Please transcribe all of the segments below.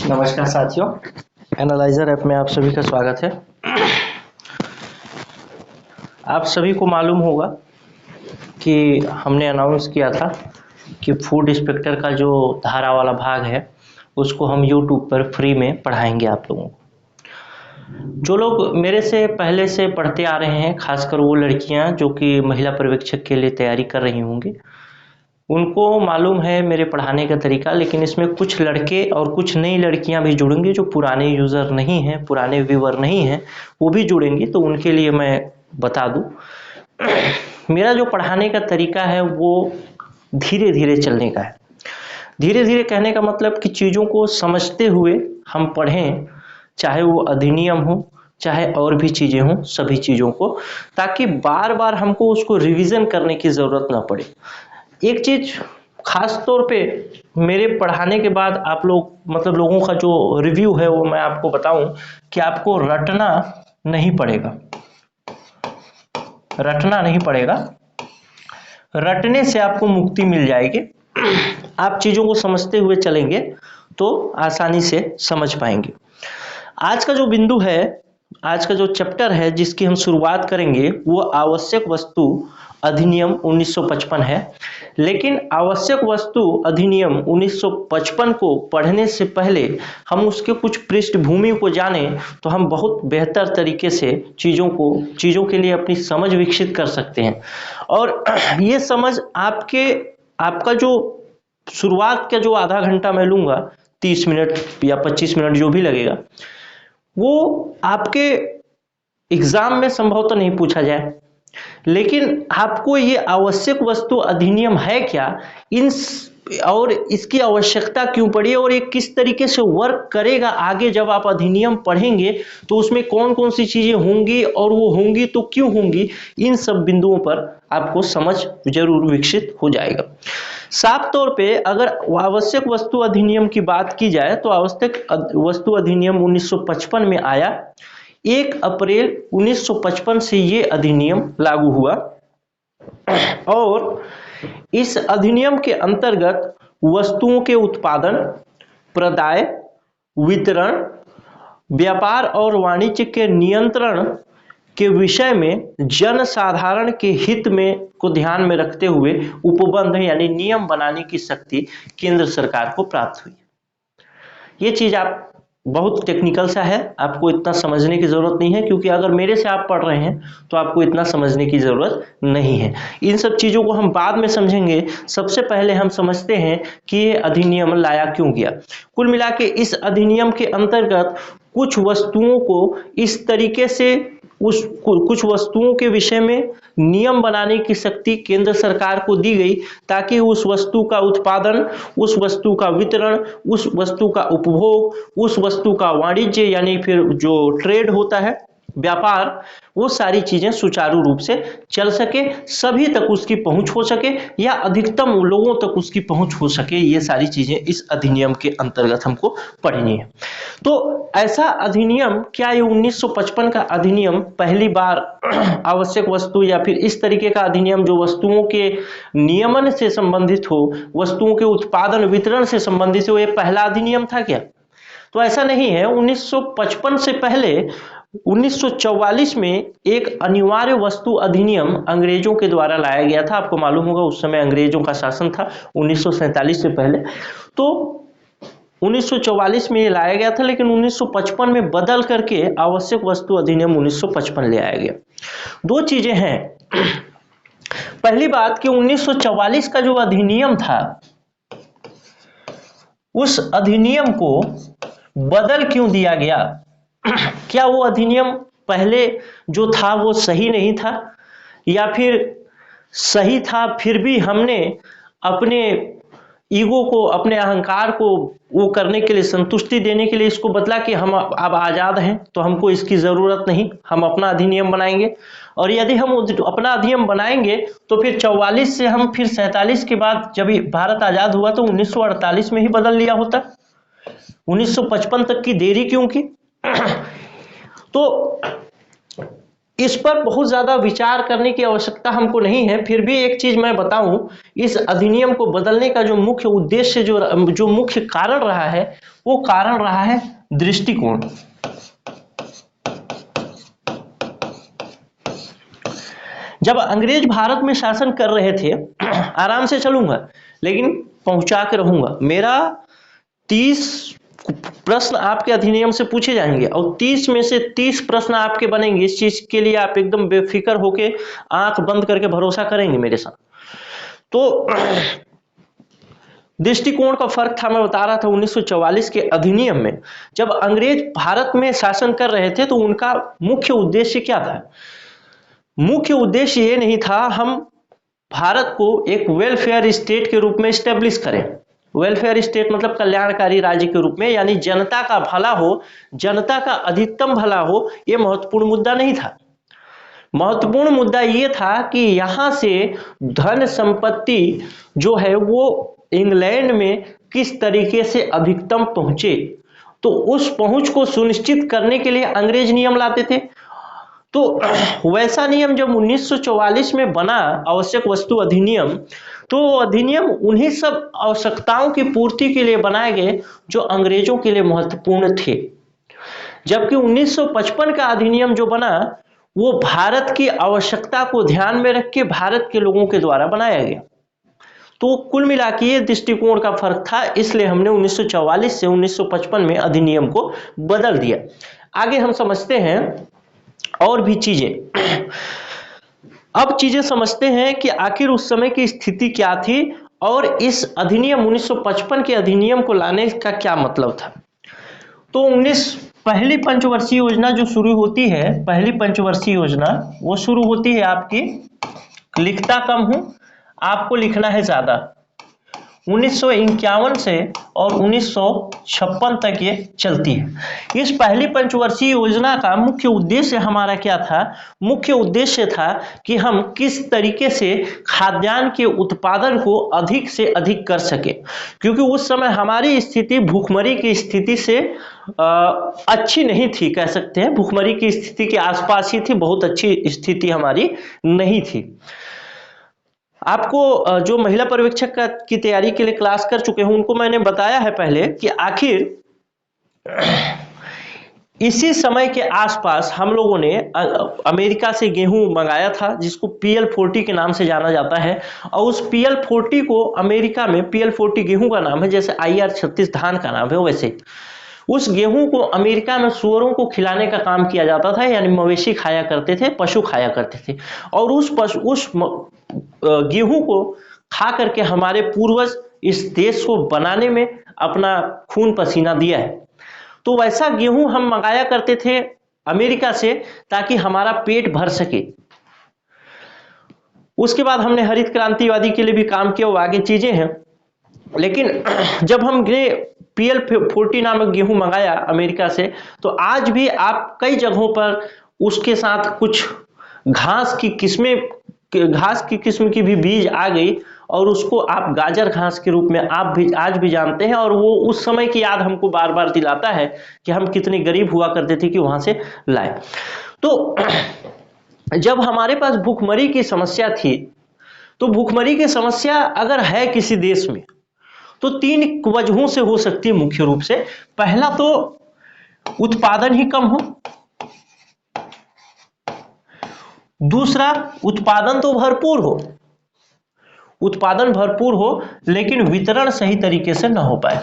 नमस्कार साथियों, analyser app में आप सभी का स्वागत है। आप सभी को मालूम होगा कि हमने अनाउंस किया था कि फूड इंस्पेक्टर का जो धारा वाला भाग है उसको हम यूट्यूब पर फ्री में पढ़ाएंगे आप लोगों को। जो लोग मेरे से पहले से पढ़ते आ रहे हैं, खासकर वो लड़कियां जो कि महिला पर्यवेक्षक के लिए तैयारी कर रही होंगी, उनको मालूम है मेरे पढ़ाने का तरीका। लेकिन इसमें कुछ लड़के और कुछ नई लड़कियां भी जुड़ेंगे जो पुराने यूज़र नहीं हैं, पुराने व्यूअर नहीं हैं, वो भी जुड़ेंगे। तो उनके लिए मैं बता दूं, मेरा जो पढ़ाने का तरीका है वो धीरे धीरे चलने का है। धीरे धीरे कहने का मतलब कि चीज़ों को समझते हुए हम पढ़ें, चाहे वो अधिनियम हो चाहे और भी चीज़ें हों, सभी चीज़ों को, ताकि बार बार हमको उसको रिवीजन करने की ज़रूरत ना पड़े। एक चीज खास तौर पे मेरे पढ़ाने के बाद आप लोग लोगों का जो रिव्यू है वो मैं आपको बताऊं कि आपको रटना नहीं पड़ेगा। रटना नहीं पड़ेगा, रटने से आपको मुक्ति मिल जाएगी। आप चीजों को समझते हुए चलेंगे तो आसानी से समझ पाएंगे। आज का जो बिंदु है, आज का जो चैप्टर है जिसकी हम शुरुआत करेंगे वो आवश्यक वस्तु अधिनियम 1955 है। लेकिन आवश्यक वस्तु अधिनियम 1955 को पढ़ने से पहले हम उसके कुछ पृष्ठभूमि को जानें तो हम बहुत बेहतर तरीके से चीज़ों के लिए अपनी समझ विकसित कर सकते हैं। और ये समझ आपका जो शुरुआत का जो आधा घंटा मैं लूँगा, 30 मिनट या 25 मिनट जो भी लगेगा, वो आपके एग्जाम में संभवतः नहीं पूछा जाए, लेकिन आपको ये आवश्यक वस्तु अधिनियम है क्या, और इसकी आवश्यकता क्यों पड़ी और ये किस तरीके से वर्क करेगा आगे जब आप अधिनियम पढ़ेंगे तो उसमें कौन कौन सी चीजें होंगी और वो होंगी तो क्यों होंगी, इन सब बिंदुओं पर आपको समझ जरूर विकसित हो जाएगा। साफ तौर पे अगर आवश्यक वस्तु अधिनियम की बात की जाए तो आवश्यक वस्तु अधिनियम 1955 में आया। 1 अप्रैल 1955 से ये अधिनियम लागू हुआ और इस अधिनियम के अंतर्गत वस्तुओं के उत्पादन, प्रदाय, वितरण, व्यापार और वाणिज्य के नियंत्रण के विषय में जनसाधारण के हित में को ध्यान में रखते हुए उपबंध यानी नियम बनाने की शक्ति केंद्र सरकार को प्राप्त हुई। ये चीज आप बहुत टेक्निकल सा है, आपको इतना समझने की जरूरत नहीं है, क्योंकि अगर मेरे से आप पढ़ रहे हैं तो आपको इतना समझने की जरूरत नहीं है। इन सब चीजों को हम बाद में समझेंगे। सबसे पहले हम समझते हैं कि ये अधिनियम लाया क्यों गया। कुल मिला के इस अधिनियम के अंतर्गत कुछ वस्तुओं को इस तरीके से कुछ वस्तुओं के विषय में नियम बनाने की शक्ति केंद्र सरकार को दी गई, ताकि उस वस्तु का उत्पादन, उस वस्तु का वितरण, उस वस्तु का उपभोग, उस वस्तु का वाणिज्य यानी फिर जो ट्रेड होता है, व्यापार, वो सारी चीजें सुचारू रूप से चल सके, सभी तक उसकी पहुंच हो सके या अधिकतम लोगों तक उसकी पहुंच हो सके। ये सारी चीजें इस अधिनियम के अंतर्गत हमको पढ़नी है। तो ऐसा अधिनियम, क्या ये 1955 का अधिनियम पहली बार आवश्यक वस्तु या फिर इस तरीके का अधिनियम जो वस्तुओं के नियमन से संबंधित हो, वस्तुओं के उत्पादन वितरण से संबंधित हो, ये पहला अधिनियम था क्या? तो ऐसा नहीं है। 1955 से पहले 1944 में एक अनिवार्य वस्तु अधिनियम अंग्रेजों के द्वारा लाया गया था। आपको मालूम होगा उस समय अंग्रेजों का शासन था 1947 से पहले। तो 1944 में ये लाया गया था, लेकिन 1955 में बदल करके आवश्यक वस्तु अधिनियम 1955 ले आया गया। दो चीजें हैं। पहली बात कि 1944 का जो अधिनियम था, उस अधिनियम को बदल क्यों दिया गया? क्या वो अधिनियम पहले जो था वो सही नहीं था, या फिर सही था फिर भी हमने अपने ईगो को, अपने अहंकार को वो करने के लिए, संतुष्टि देने के लिए इसको बदला कि हम अब आजाद हैं तो हमको इसकी जरूरत नहीं, हम अपना अधिनियम बनाएंगे। और यदि हम अपना अधिनियम बनाएंगे तो फिर 44 से हम फिर 47 के बाद जब भारत आजाद हुआ तो 1948 में ही बदल लिया होता। 1955 तक की देरी क्यों की? तो इस पर बहुत ज्यादा विचार करने की आवश्यकता हमको नहीं है। फिर भी एक चीज मैं बताऊं, इस अधिनियम को बदलने का जो मुख्य उद्देश्य, जो मुख्य कारण रहा है, वो कारण रहा है दृष्टिकोण। जब अंग्रेज भारत में शासन कर रहे थे, आराम से चलूंगा लेकिन पहुंचा के रहूंगा। मेरा 30 प्रश्न आपके अधिनियम से पूछे जाएंगे और 30 में से 30 प्रश्न आपके बनेंगे। इस चीज के लिए आप एकदम बेफिक्र होके आंख बंद करके भरोसा करेंगे मेरे साथ। तो दृष्टिकोण का फर्क था, मैं बता रहा था 1944 के अधिनियम में जब अंग्रेज भारत में शासन कर रहे थे तो उनका मुख्य उद्देश्य क्या था? मुख्य उद्देश्य ये नहीं था हम भारत को एक वेलफेयर स्टेट के रूप में स्टेब्लिश करें। वेलफेयर स्टेट मतलब कल्याणकारी राज्य के रूप में, यानी जनता का भला हो, जनता का अधिकतम भला हो, ये महत्वपूर्ण मुद्दा नहीं था। महत्वपूर्ण मुद्दा ये था कि यहां से धन संपत्ति जो है वो इंग्लैंड में किस तरीके से अधिकतम पहुंचे, तो उस पहुंच को सुनिश्चित करने के लिए अंग्रेज नियम लाते थे। तो वैसा नियम जब 1944 में बना, आवश्यक वस्तु अधिनियम, तो अधिनियम उन्हीं सब आवश्यकताओं की पूर्ति के लिए बनाए गए जो अंग्रेजों के लिए महत्वपूर्ण थे। जबकि 1955 का अधिनियम जो बना वो भारत की आवश्यकता को ध्यान में रख के भारत के लोगों के द्वारा बनाया गया। तो कुल मिला के ये दृष्टिकोण का फर्क था, इसलिए हमने 1944 से 1955 में अधिनियम को बदल दिया। आगे हम समझते हैं और भी चीजें। अब चीजें समझते हैं कि आखिर उस समय की स्थिति क्या थी और इस अधिनियम 1955 के अधिनियम को लाने का क्या मतलब था। तो पहली पंचवर्षीय योजना जो शुरू होती है, पहली पंचवर्षीय योजना वो शुरू होती है आपकी, लिखता कम हूं, आपको लिखना है ज्यादा, 1951 से और 1956 तक ये चलती है। इस पहली पंचवर्षीय योजना का मुख्य उद्देश्य हमारा क्या था? मुख्य उद्देश्य था कि हम किस तरीके से खाद्यान्न के उत्पादन को अधिक से अधिक कर सके, क्योंकि उस समय हमारी स्थिति भूखमरी की स्थिति से अच्छी नहीं थी, कह सकते हैं भूखमरी की स्थिति के आसपास ही थी, बहुत अच्छी स्थिति हमारी नहीं थी। आपको जो महिला पर्यवेक्षक की तैयारी के लिए क्लास कर चुके हैं उनको मैंने बताया है पहले कि आखिर इसी समय के आसपास हम लोगों ने अमेरिका से गेहूं मंगाया था जिसको PL40 के नाम से जाना जाता है, और उस PL40 को अमेरिका में PL40 गेहूं का नाम है, जैसे IR36 धान का नाम है, वैसे उस गेहूं को अमेरिका में सूअरों को खिलाने का काम किया जाता था, यानी मवेशी खाया करते थे, पशु खाया करते थे, और उस गेहूं को खा करके हमारे पूर्वज इस देश को बनाने में अपना खून पसीना दिया है। तो वैसा गेहूं हम मंगाया करते थे अमेरिका से ताकि हमारा पेट भर सके। उसके बाद हमने हरित क्रांतिवादी के लिए भी काम किया, वो आगे चीजें हैं। लेकिन जब हमने PL40 नामक गेहूं मंगाया अमेरिका से, तो आज भी आप कई जगहों पर उसके साथ कुछ घास की किस्म की भी बीज आ गई, और उसको आप गाजर घास के रूप में आप भी आज भी जानते हैं, और वो उस समय की याद हमको बार बार दिलाता है कि हम कितने गरीब हुआ करते थे कि वहां से लाए। तो जब हमारे पास भूखमरी की समस्या थी, तो भूखमरी की समस्या अगर है किसी देश में तो 3 वजहों से हो सकती है मुख्य रूप से। पहला तो उत्पादन ही कम हो, दूसरा उत्पादन तो भरपूर हो, उत्पादन भरपूर हो लेकिन वितरण सही तरीके से न हो पाए।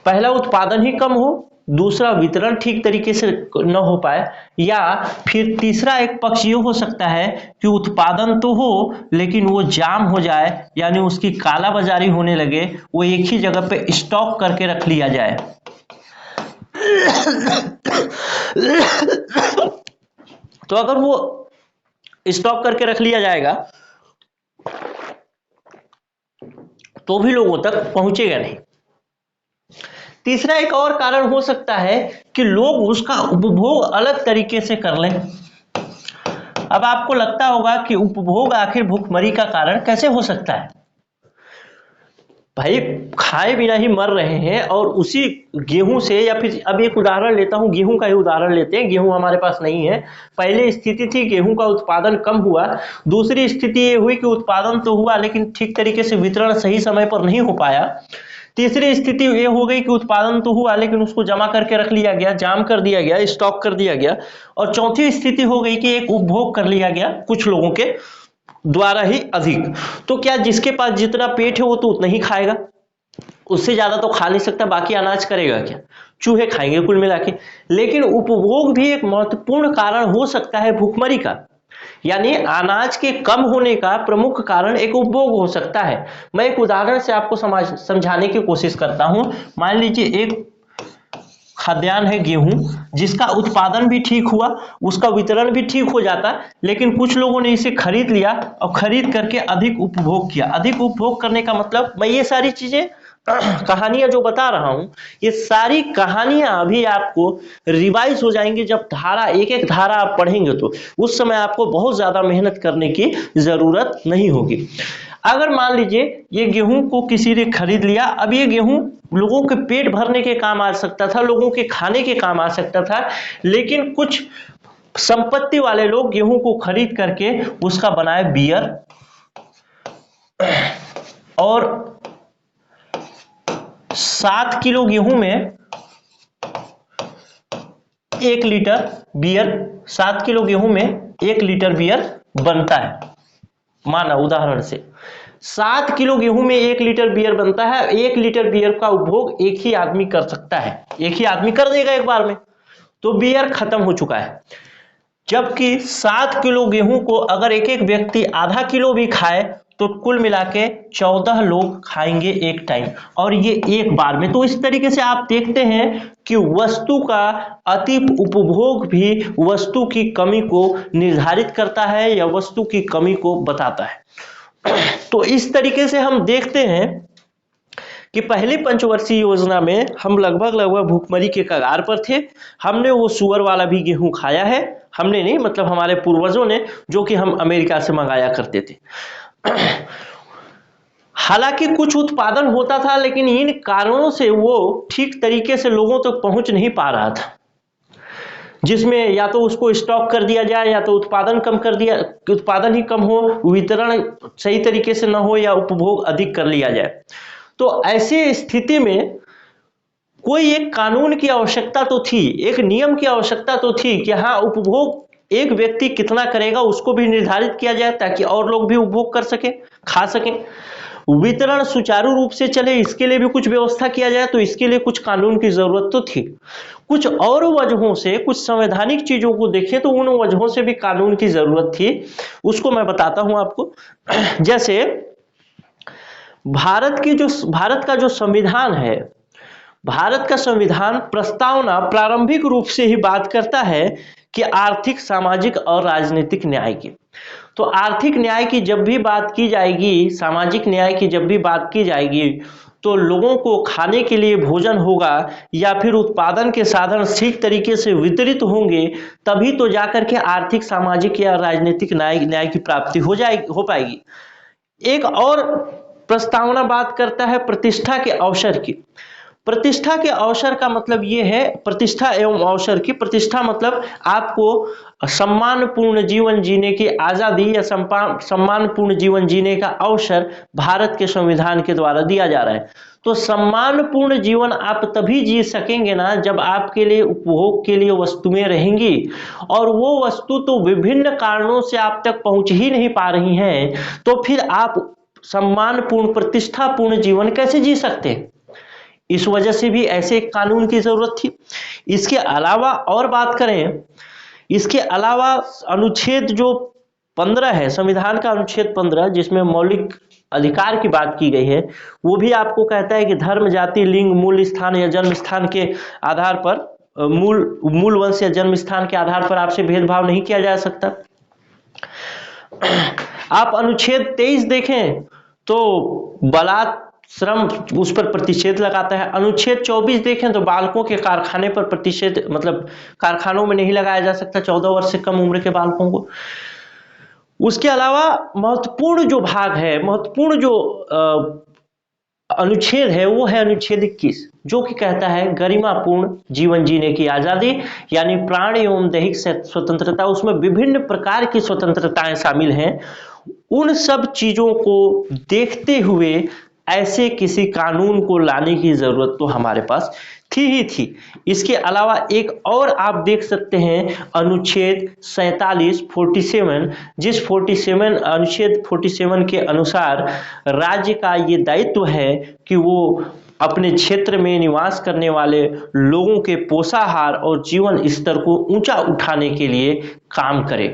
पहला उत्पादन ही कम हो, दूसरा वितरण ठीक तरीके से न हो पाए, या फिर तीसरा एक पक्ष ये हो सकता है कि उत्पादन तो हो लेकिन वो जाम हो जाए, यानी उसकी काला बाजारी होने लगे, वो एक ही जगह पे स्टॉक करके रख लिया जाए। तो अगर वो स्टॉक करके रख लिया जाएगा तो भी लोगों तक पहुंचेगा नहीं। तीसरा एक और कारण हो सकता है कि लोग उसका उपभोग अलग तरीके से कर लें। अब आपको लगता होगा कि उपभोग आखिर भूखमरी का कारण कैसे हो सकता है। भाई खाए बिना ही मर रहे हैं, और उसी गेहूं से, या फिर अब एक उदाहरण लेता हूं, गेहूं का ही उदाहरण लेते हैं। गेहूं हमारे पास नहीं है। पहले स्थिति थी गेहूं का उत्पादन कम हुआ, दूसरी स्थिति ये हुई कि उत्पादन तो हुआ लेकिन ठीक तरीके से वितरण सही समय पर नहीं हो पाया, तीसरी स्थिति ये हो गई कि उत्पादन तो हुआ लेकिन उसको जमा करके रख लिया गया, जाम कर दिया गया, स्टॉक कर दिया गया, और चौथी स्थिति हो गई कि एक उपभोग कर लिया गया कुछ लोगों के द्वारा ही अधिक। तो क्या जिसके पास जितना पेट है वो तो उतना ही खाएगा, उससे ज्यादा तो खा नहीं सकता, बाकी अनाज करेगा क्या, चूहे खाएंगे कुल मिला के। लेकिन उपभोग भी एक महत्वपूर्ण कारण हो सकता है भूखमरी का, यानी अनाज के कम होने का प्रमुख कारण एक उपभोग हो सकता है। मैं एक उदाहरण से आपको समझाने की कोशिश करता हूं। मान लीजिए एक खाद्यान्न है गेहूं, जिसका उत्पादन भी ठीक हुआ, उसका वितरण भी ठीक हो जाता, लेकिन कुछ लोगों ने इसे खरीद लिया और खरीद करके अधिक उपभोग किया। अधिक उपभोग करने का मतलब, मैं ये सारी चीजें कहानियां जो बता रहा हूं, ये सारी कहानियां अभी आपको रिवाइज हो जाएंगी जब धारा, एक एक धारा आप पढ़ेंगे, तो उस समय आपको बहुत ज्यादा मेहनत करने की जरूरत नहीं होगी। अगर मान लीजिए ये गेहूं को किसी ने खरीद लिया, अब ये गेहूं लोगों के पेट भरने के काम आ सकता था, लोगों के खाने के काम आ सकता था, लेकिन कुछ संपत्ति वाले लोग गेहूं को खरीद करके उसका बनाए बियर, और 7 किलो गेहूं में 1 लीटर बियर, 7 किलो गेहूं में 1 लीटर बियर बनता है। माना उदाहरण से 7 किलो गेहूं में 1 लीटर बियर बनता है। 1 लीटर बियर का उपभोग एक ही आदमी कर सकता है, एक ही आदमी कर देगा एक बार में, तो बियर खत्म हो चुका है। जबकि 7 किलो गेहूं को अगर एक एक व्यक्ति आधा किलो भी खाए तो कुल मिला के 14 लोग खाएंगे एक टाइम, और ये एक बार में। तो इस तरीके से आप देखते हैं कि वस्तु का अति उपभोग भी वस्तु की कमी को निर्धारित करता है या वस्तु की कमी को बताता है। तो इस तरीके से हम देखते हैं कि पहली पंचवर्षीय योजना में हम लगभग भूखमरी के कगार पर थे। हमने वो सुअर वाला भी गेहूं खाया है, हमने नहीं, मतलब हमारे पूर्वजों ने, जो कि हम अमेरिका से मंगाया करते थे। हालांकि कुछ उत्पादन होता था, लेकिन इन कारणों से वो ठीक तरीके से लोगों तक पहुंच नहीं पा रहा था, जिसमें या तो उसको स्टॉक कर दिया जाए, या तो उत्पादन कम कर दिया, उत्पादन ही कम हो, वितरण सही तरीके से न हो, या उपभोग अधिक कर लिया जाए। तो ऐसी स्थिति में कोई एक कानून की आवश्यकता तो थी, एक नियम की आवश्यकता तो थी कि हाँ, उपभोग एक व्यक्ति कितना करेगा उसको भी निर्धारित किया जाए, ताकि और लोग भी उपभोग कर सके, खा सकें। वितरण सुचारू रूप से चले, इसके लिए भी कुछ व्यवस्था किया जाए, तो इसके लिए कुछ कानून की जरूरत तो थी। कुछ और वजहों से, कुछ संवैधानिक चीजों को देखें तो उन वजहों से भी कानून की जरूरत थी, उसको मैं बताता हूं आपको। जैसे भारत का जो संविधान है, भारत का संविधान प्रस्तावना प्रारंभिक रूप से ही बात करता है कि आर्थिक, सामाजिक और राजनीतिक न्याय की। तो आर्थिक न्याय की जब भी बात की जाएगी, सामाजिक न्याय की जब भी बात की जाएगी, तो लोगों को खाने के लिए भोजन होगा या फिर उत्पादन के साधन ठीक तरीके से वितरित होंगे, तभी तो जाकर के आर्थिक, सामाजिक या राजनीतिक न्याय की प्राप्ति हो पाएगी। एक और प्रस्तावना बात करता है प्रतिष्ठा के अवसर की। प्रतिष्ठा के अवसर का मतलब यह है, प्रतिष्ठा एवं अवसर की, प्रतिष्ठा मतलब आपको सम्मानपूर्ण जीवन जीने की आजादी या सम्मानपूर्ण जीवन जीने का अवसर भारत के संविधान के द्वारा दिया जा रहा है। तो सम्मानपूर्ण जीवन आप तभी जी सकेंगे ना जब आपके लिए उपभोग के लिए वस्तुएं रहेंगी, और वो वस्तु तो विभिन्न कारणों से आप तक पहुंच ही नहीं पा रही हैं, तो फिर आप सम्मानपूर्ण, प्रतिष्ठापूर्ण जीवन कैसे जी सकते हैं? इस वजह से भी ऐसे एक कानून की जरूरत थी। इसके अलावा और बात करें, इसके अलावा अनुच्छेद जो 15 है, संविधान का अनुच्छेद 15, जिसमें मौलिक अधिकार की बात की गई है, वो भी आपको कहता है कि धर्म, जाति, लिंग, मूल स्थान या जन्म स्थान के आधार पर, मूल वंश या जन्म स्थान के आधार पर आपसे भेदभाव नहीं किया जा सकता। आप अनुच्छेद 23 देखें तो बलात् श्रम, उस पर प्रतिषेध लगाता है। अनुच्छेद 24 देखें तो बालकों के कारखाने पर प्रतिषेध, मतलब कारखानों में नहीं लगाया जा सकता 14 वर्ष से कम उम्र के बालकों को। उसके अलावा महत्वपूर्ण जो भाग है, महत्वपूर्ण जो अनुच्छेद है वो है अनुच्छेद 21, जो कि कहता है गरिमापूर्ण जीवन जीने की आजादी, यानी प्राण एवं दैहिक स्वतंत्रता। उसमें विभिन्न प्रकार की स्वतंत्रताएं शामिल हैं। उन सब चीजों को देखते हुए ऐसे किसी कानून को लाने की जरूरत तो हमारे पास थी ही थी। इसके अलावा एक और आप देख सकते हैं अनुच्छेद 47 47, जिस 47 अनुच्छेद 47 के अनुसार राज्य का ये दायित्व है कि वो अपने क्षेत्र में निवास करने वाले लोगों के पोषाहार और जीवन स्तर को ऊंचा उठाने के लिए काम करे।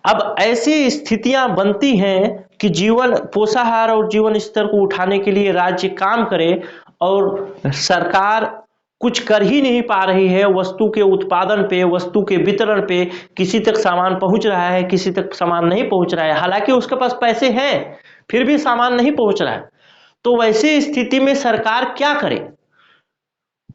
अब ऐसी स्थितियां बनती हैं कि जीवन पोषाहार और जीवन स्तर को उठाने के लिए राज्य काम करे और सरकार कुछ कर ही नहीं पा रही है। वस्तु के उत्पादन पे, वस्तु के वितरण पे, किसी तक सामान पहुंच रहा है, किसी तक सामान नहीं पहुंच रहा है। हालांकि उसके पास पैसे हैं फिर भी सामान नहीं पहुंच रहा है। तो वैसी स्थिति में सरकार क्या करे?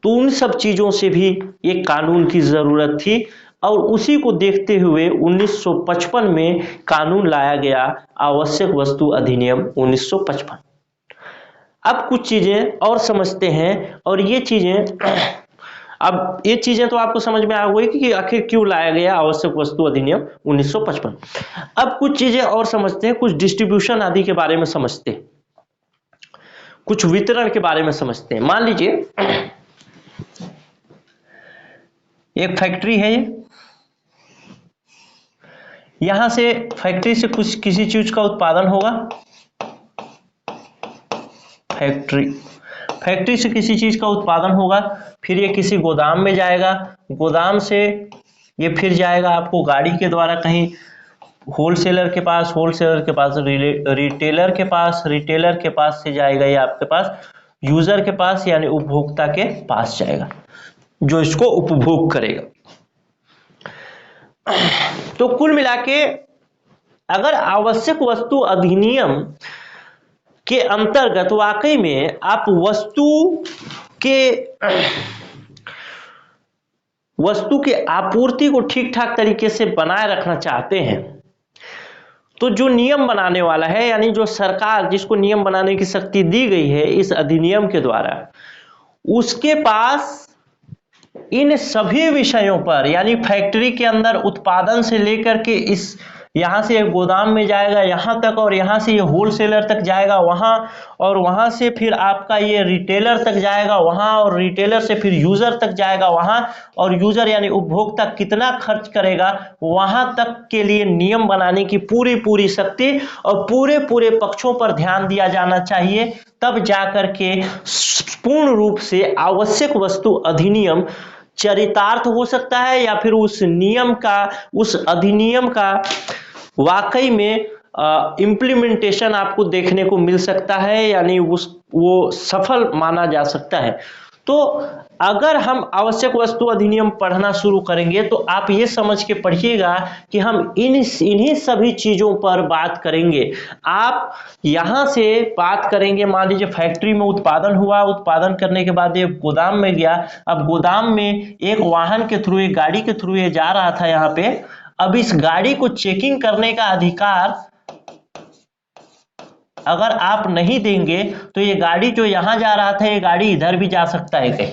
तो उन सब चीजों से भी एक कानून की जरूरत थी और उसी को देखते हुए 1955 में कानून लाया गया, आवश्यक वस्तु अधिनियम 1955। अब कुछ चीजें और समझते हैं और ये चीजें अब ये चीजें तो आपको समझ में आ गई कि आखिर क्यों लाया गया आवश्यक वस्तु अधिनियम 1955। अब कुछ चीजें और समझते हैं, कुछ डिस्ट्रीब्यूशन आदि के बारे में समझते हैं, कुछ वितरण के बारे में समझते हैं। मान लीजिए एक फैक्ट्री है, यहां से फैक्ट्री से कुछ किसी चीज का उत्पादन होगा। फैक्ट्री से किसी चीज का उत्पादन होगा, फिर ये किसी गोदाम में जाएगा, गोदाम से ये फिर जाएगा आपको गाड़ी के द्वारा कहीं होलसेलर के पास, होलसेलर के पास रिटेलर के पास, रिटेलर के पास से जाएगा ये आपके पास यूजर के पास, यानी उपभोक्ता के पास जाएगा जो इसको उपभोग करेगा। तो कुल मिला के अगर आवश्यक वस्तु अधिनियम के अंतर्गत वाकई में आप वस्तु के आपूर्ति को ठीक ठाक तरीके से बनाए रखना चाहते हैं, तो जो नियम बनाने वाला है, यानी जो सरकार जिसको नियम बनाने की शक्ति दी गई है इस अधिनियम के द्वारा, उसके पास इन सभी विषयों पर, यानी फैक्ट्री के अंदर उत्पादन से लेकर के इस यहां से गोदाम में जाएगा यहां तक, और यहां से ये होलसेलर तक जाएगा वहां, और वहां से फिर आपका ये रिटेलर तक जाएगा वहां, और रिटेलर से फिर यूजर तक जाएगा वहां, और यूजर यानी उपभोक्ता कितना खर्च करेगा वहां तक के लिए नियम बनाने की पूरी पूरी शक्ति और पूरे पूरे पक्षों पर ध्यान दिया जाना चाहिए। तब जाकर के पूर्ण रूप से आवश्यक वस्तु अधिनियम चरितार्थ हो सकता है, या फिर उस नियम का, उस अधिनियम का वाकई में इम्प्लीमेंटेशन आपको देखने को मिल सकता है, यानी वो सफल माना जा सकता है। तो अगर हम आवश्यक वस्तु अधिनियम पढ़ना शुरू करेंगे तो आप ये समझ के पढ़िएगा कि हम इन्हीं सभी चीजों पर बात करेंगे। आप यहां से बात करेंगे, मान लीजिए फैक्ट्री में उत्पादन हुआ, उत्पादन करने के बाद ये गोदाम में गया, अब गोदाम में एक वाहन के थ्रू, एक गाड़ी के थ्रू ये जा रहा था यहाँ पे। अब इस गाड़ी को चेकिंग करने का अधिकार अगर आप नहीं देंगे तो ये गाड़ी जो यहां जा रहा था ये गाड़ी इधर भी जा सकता है कहीं।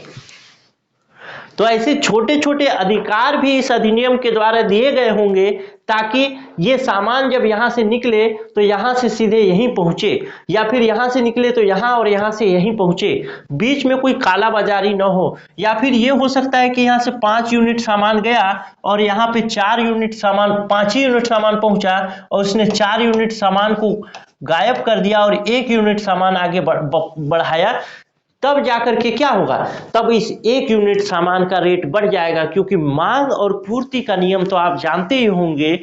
तो ऐसे छोटे छोटे अधिकार भी इस अधिनियम के द्वारा दिए गए होंगे ताकि ये सामान जब यहां से निकले तो यहां से सीधे यहीं पहुंचे, या फिर यहां से निकले तो यहां और यहां से यहीं पहुंचे, बीच में कोई कालाबाजारी न हो। या फिर ये हो सकता है कि यहां से 5 यूनिट सामान गया और यहां पे 4 यूनिट सामान, 5 ही यूनिट सामान पहुंचा और उसने 4 यूनिट सामान को गायब कर दिया और 1 यूनिट सामान आगे बढ़ाया, तब जाकर के क्या होगा, तब इस 1 यूनिट सामान का रेट बढ़ जाएगा। क्योंकि मांग और पूर्ति का नियम तो आप जानते ही होंगे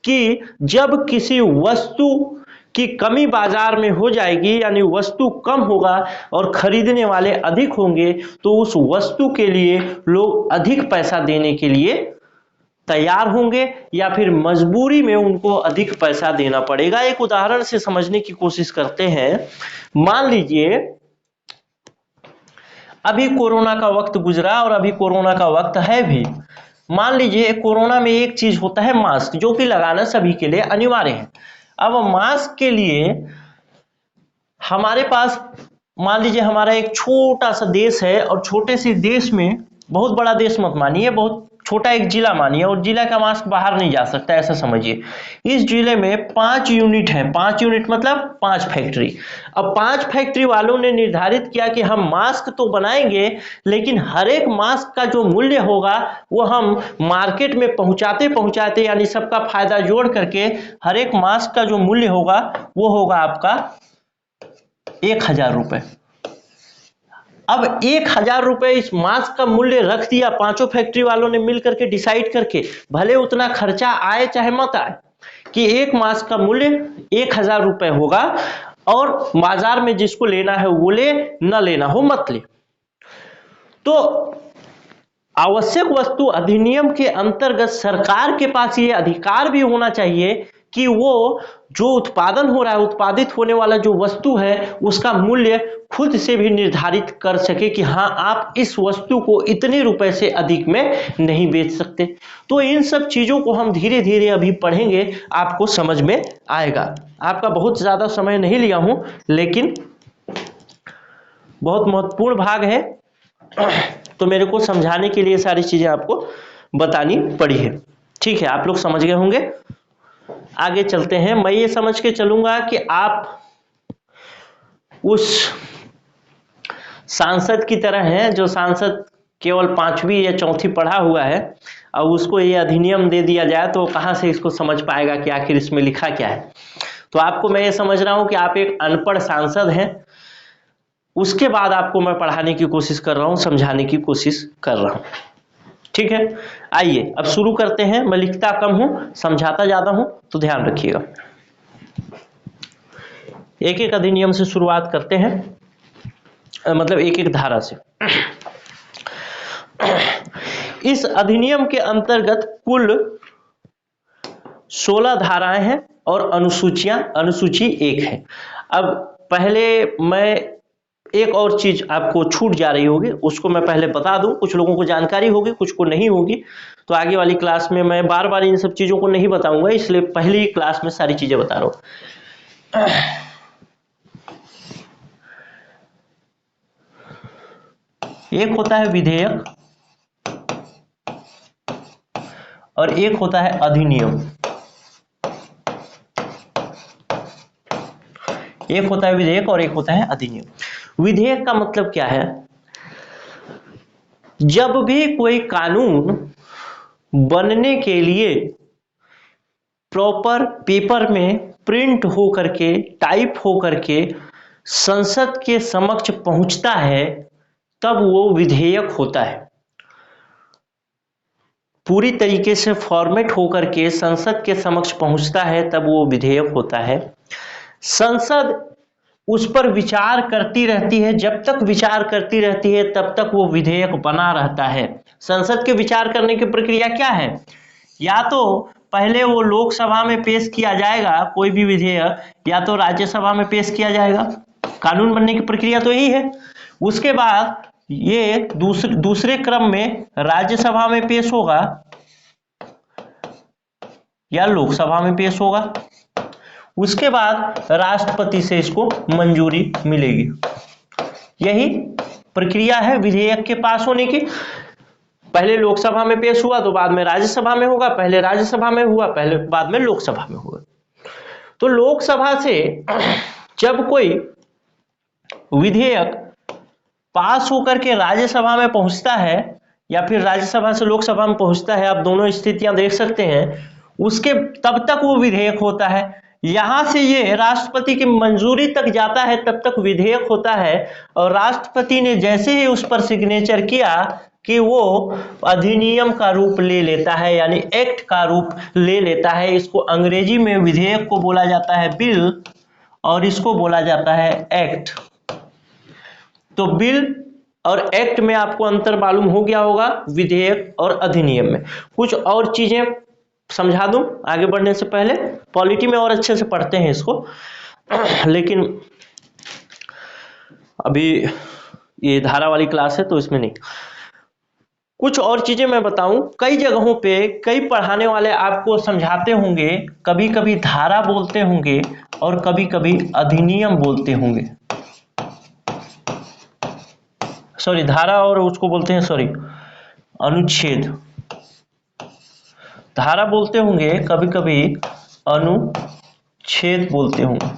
कि जब किसी वस्तु की कमी बाजार में हो जाएगी, यानी वस्तु कम होगा और खरीदने वाले अधिक होंगे, तो उस वस्तु के लिए लोग अधिक पैसा देने के लिए तैयार होंगे, या फिर मजबूरी में उनको अधिक पैसा देना पड़ेगा। एक उदाहरण से समझने की कोशिश करते हैं। मान लीजिए अभी कोरोना का वक्त गुजरा और अभी कोरोना का वक्त है भी। मान लीजिए कोरोना में एक चीज होता है मास्क, जो कि लगाना सभी के लिए अनिवार्य है। अब मास्क के लिए हमारे पास मान लीजिए हमारा एक छोटा सा देश है और छोटे से देश में, बहुत बड़ा देश मत मानिए, बहुत छोटा एक जिला मानिए, और जिला का मास्क बाहर नहीं जा सकता, ऐसा समझिए। इस जिले में 5 यूनिट है, 5 यूनिट मतलब 5 फैक्ट्री। अब 5 फैक्ट्री वालों ने निर्धारित किया कि हम मास्क तो बनाएंगे, लेकिन हर एक मास्क का जो मूल्य होगा वो हम मार्केट में पहुंचाते पहुंचाते, यानी सबका फायदा जोड़ करके, हर एक मास्क का जो मूल्य होगा वो होगा आपका 1000 रुपए। अब 1000 रुपए इस मास्क का मूल्य रख दिया, पांचों फैक्ट्री वालों ने मिलकर के डिसाइड करके, भले उतना खर्चा आए चाहे मत आए, कि एक मास्क का मूल्य 1000 रुपए होगा, और बाजार में जिसको लेना है वो ले, न लेना हो मत ले। तो आवश्यक वस्तु अधिनियम के अंतर्गत सरकार के पास ये अधिकार भी होना चाहिए कि वो जो उत्पादन हो रहा है, उत्पादित होने वाला जो वस्तु है, उसका मूल्य खुद से भी निर्धारित कर सके कि हाँ, आप इस वस्तु को इतने रुपए से अधिक में नहीं बेच सकते। तो इन सब चीजों को हम धीरे धीरे अभी पढ़ेंगे, आपको समझ में आएगा। आपका बहुत ज्यादा समय नहीं लिया हूं, लेकिन बहुत महत्वपूर्ण भाग है, तो मेरे को समझाने के लिए सारी चीजें आपको बतानी पड़ी है। ठीक है, आप लोग समझ गए होंगे। आगे चलते हैं। मैं ये समझ के चलूंगा कि आप उस सांसद की तरह हैं जो सांसद केवल 5वीं या 4थी पढ़ा हुआ है, और उसको ये अधिनियम दे दिया जाए तो कहां से इसको समझ पाएगा कि आखिर इसमें लिखा क्या है। तो आपको मैं ये समझ रहा हूं कि आप एक अनपढ़ सांसद हैं, उसके बाद आपको मैं पढ़ाने की कोशिश कर रहा हूं, समझाने की कोशिश कर रहा हूं। ठीक है, आइए अब शुरू करते हैं। मैं लिखता कम हूं, समझाता ज्यादा हूं, तो ध्यान रखिएगा। एक एक अधिनियम से शुरुआत करते हैं, मतलब एक एक धारा से। इस अधिनियम के अंतर्गत कुल 16 धाराएं हैं और अनुसूची 1 है। अब पहले मैं एक और चीज आपको छूट जा रही होगी, उसको मैं पहले बता दूं। कुछ लोगों को जानकारी होगी, कुछ को नहीं होगी, तो आगे वाली क्लास में मैं बार बार इन सब चीजों को नहीं बताऊंगा, इसलिए पहली क्लास में सारी चीजें बता रहा हूं। एक होता है विधेयक और एक होता है अधिनियम। एक होता है विधेयक और एक होता है अधिनियम। विधेयक का मतलब क्या है? जब भी कोई कानून बनने के लिए प्रॉपर पेपर में प्रिंट हो करके, टाइप हो करके संसद के समक्ष पहुंचता है, तब वो विधेयक होता है। पूरी तरीके से फॉर्मेट होकर के संसद के समक्ष पहुंचता है, तब वो विधेयक होता है। संसद उस पर विचार करती रहती है, जब तक विचार करती रहती है तब तक वो विधेयक बना रहता है। संसद के विचार करने की प्रक्रिया क्या है? या तो पहले वो लोकसभा में पेश किया जाएगा कोई भी विधेयक, या तो राज्यसभा में पेश किया जाएगा। कानून बनने की प्रक्रिया तो यही है। उसके बाद ये दूसरे क्रम में राज्यसभा में पेश होगा या लोकसभा में पेश होगा। उसके बाद राष्ट्रपति से इसको मंजूरी मिलेगी। यही प्रक्रिया है विधेयक के पास होने की। पहले लोकसभा में पेश हुआ तो बाद में राज्यसभा में होगा, पहले राज्यसभा में हुआ, पहले बाद में लोकसभा में होगा। तो लोकसभा से जब कोई विधेयक पास होकर के राज्यसभा में पहुंचता है या फिर राज्यसभा से लोकसभा में पहुंचता है, आप दोनों स्थितियां देख सकते हैं, उसके तब तक वो विधेयक होता है। यहां से ये राष्ट्रपति की मंजूरी तक जाता है, तब तक विधेयक होता है। और राष्ट्रपति ने जैसे ही उस पर सिग्नेचर किया कि वो अधिनियम का रूप ले लेता है, यानी एक्ट का रूप ले लेता है। इसको अंग्रेजी में विधेयक को बोला जाता है बिल, और इसको बोला जाता है एक्ट। तो बिल और एक्ट में आपको अंतर मालूम हो गया होगा, विधेयक और अधिनियम में। कुछ और चीजें समझा दूं आगे बढ़ने से पहले। पॉलिटी में और अच्छे से पढ़ते हैं इसको, लेकिन अभी ये धारा वाली क्लास है तो इसमें नहीं। कुछ और चीजें मैं बताऊं। कई जगहों पे कई पढ़ाने वाले आपको समझाते होंगे, कभी कभी धारा बोलते होंगे और कभी कभी अधिनियम बोलते होंगे। सॉरी धारा और उसको बोलते हैं सॉरी अनुच्छेद, धारा बोलते होंगे कभी कभी, अनुच्छेद बोलते होंगे।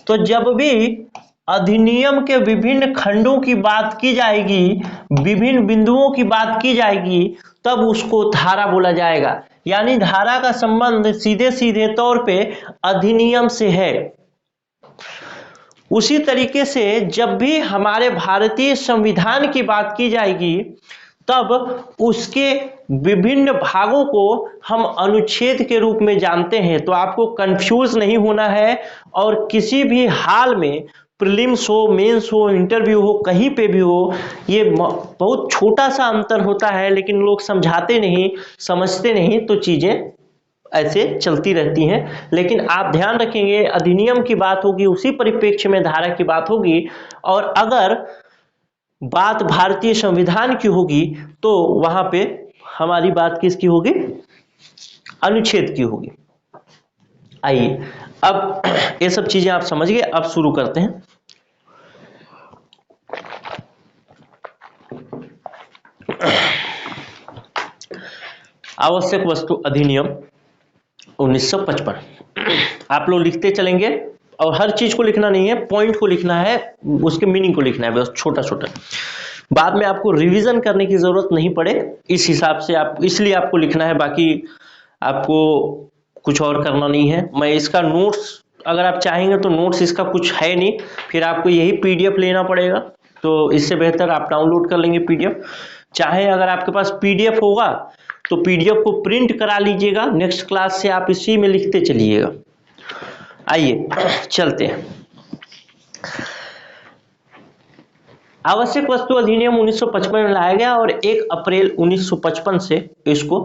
तो जब भी अधिनियम के विभिन्न खंडों की बात की जाएगी, विभिन्न बिंदुओं की बात की जाएगी, तब उसको धारा बोला जाएगा। यानी धारा का संबंध सीधे सीधे तौर पे अधिनियम से है। उसी तरीके से जब भी हमारे भारतीय संविधान की बात की जाएगी, तब उसके विभिन्न भागों को हम अनुच्छेद के रूप में जानते हैं। तो आपको कंफ्यूज नहीं होना है, और किसी भी हाल में प्रीलिम्स हो, मेंस हो, इंटरव्यू हो, कहीं पे भी हो, ये बहुत छोटा सा अंतर होता है, लेकिन लोग समझाते नहीं, समझते नहीं, तो चीजें ऐसे चलती रहती हैं। लेकिन आप ध्यान रखेंगे, अधिनियम की बात होगी, उसी परिप्रेक्ष्य में धारा की बात होगी, और अगर बात भारतीय संविधान की होगी तो वहां पे हमारी बात किसकी होगी? अनुच्छेद की होगी। आइए, अब ये सब चीजें आप समझ गए, अब शुरू करते हैं। आवश्यक वस्तु अधिनियम 1955। आप लोग लिखते चलेंगे, और हर चीज को लिखना नहीं है, पॉइंट को लिखना है, उसके मीनिंग को लिखना है, बस छोटा छोटा। बाद में आपको रिवीजन करने की जरूरत नहीं पड़े, इस हिसाब से आप, इसलिए आपको लिखना है, बाकी आपको कुछ और करना नहीं है। मैं इसका नोट्स, अगर आप चाहेंगे तो नोट्स इसका कुछ है नहीं, फिर आपको यही पीडीएफ लेना पड़ेगा, तो इससे बेहतर आप डाउनलोड कर लेंगे पीडीएफ। चाहे अगर आपके पास पीडीएफ होगा तो पीडीएफ को प्रिंट करा लीजिएगा, नेक्स्ट क्लास से आप इसी में लिखते चलिएगा। आइए चलते हैं। आवश्यक वस्तु अधिनियम 1955 में लाया गया, और 1 अप्रैल 1955 से इसको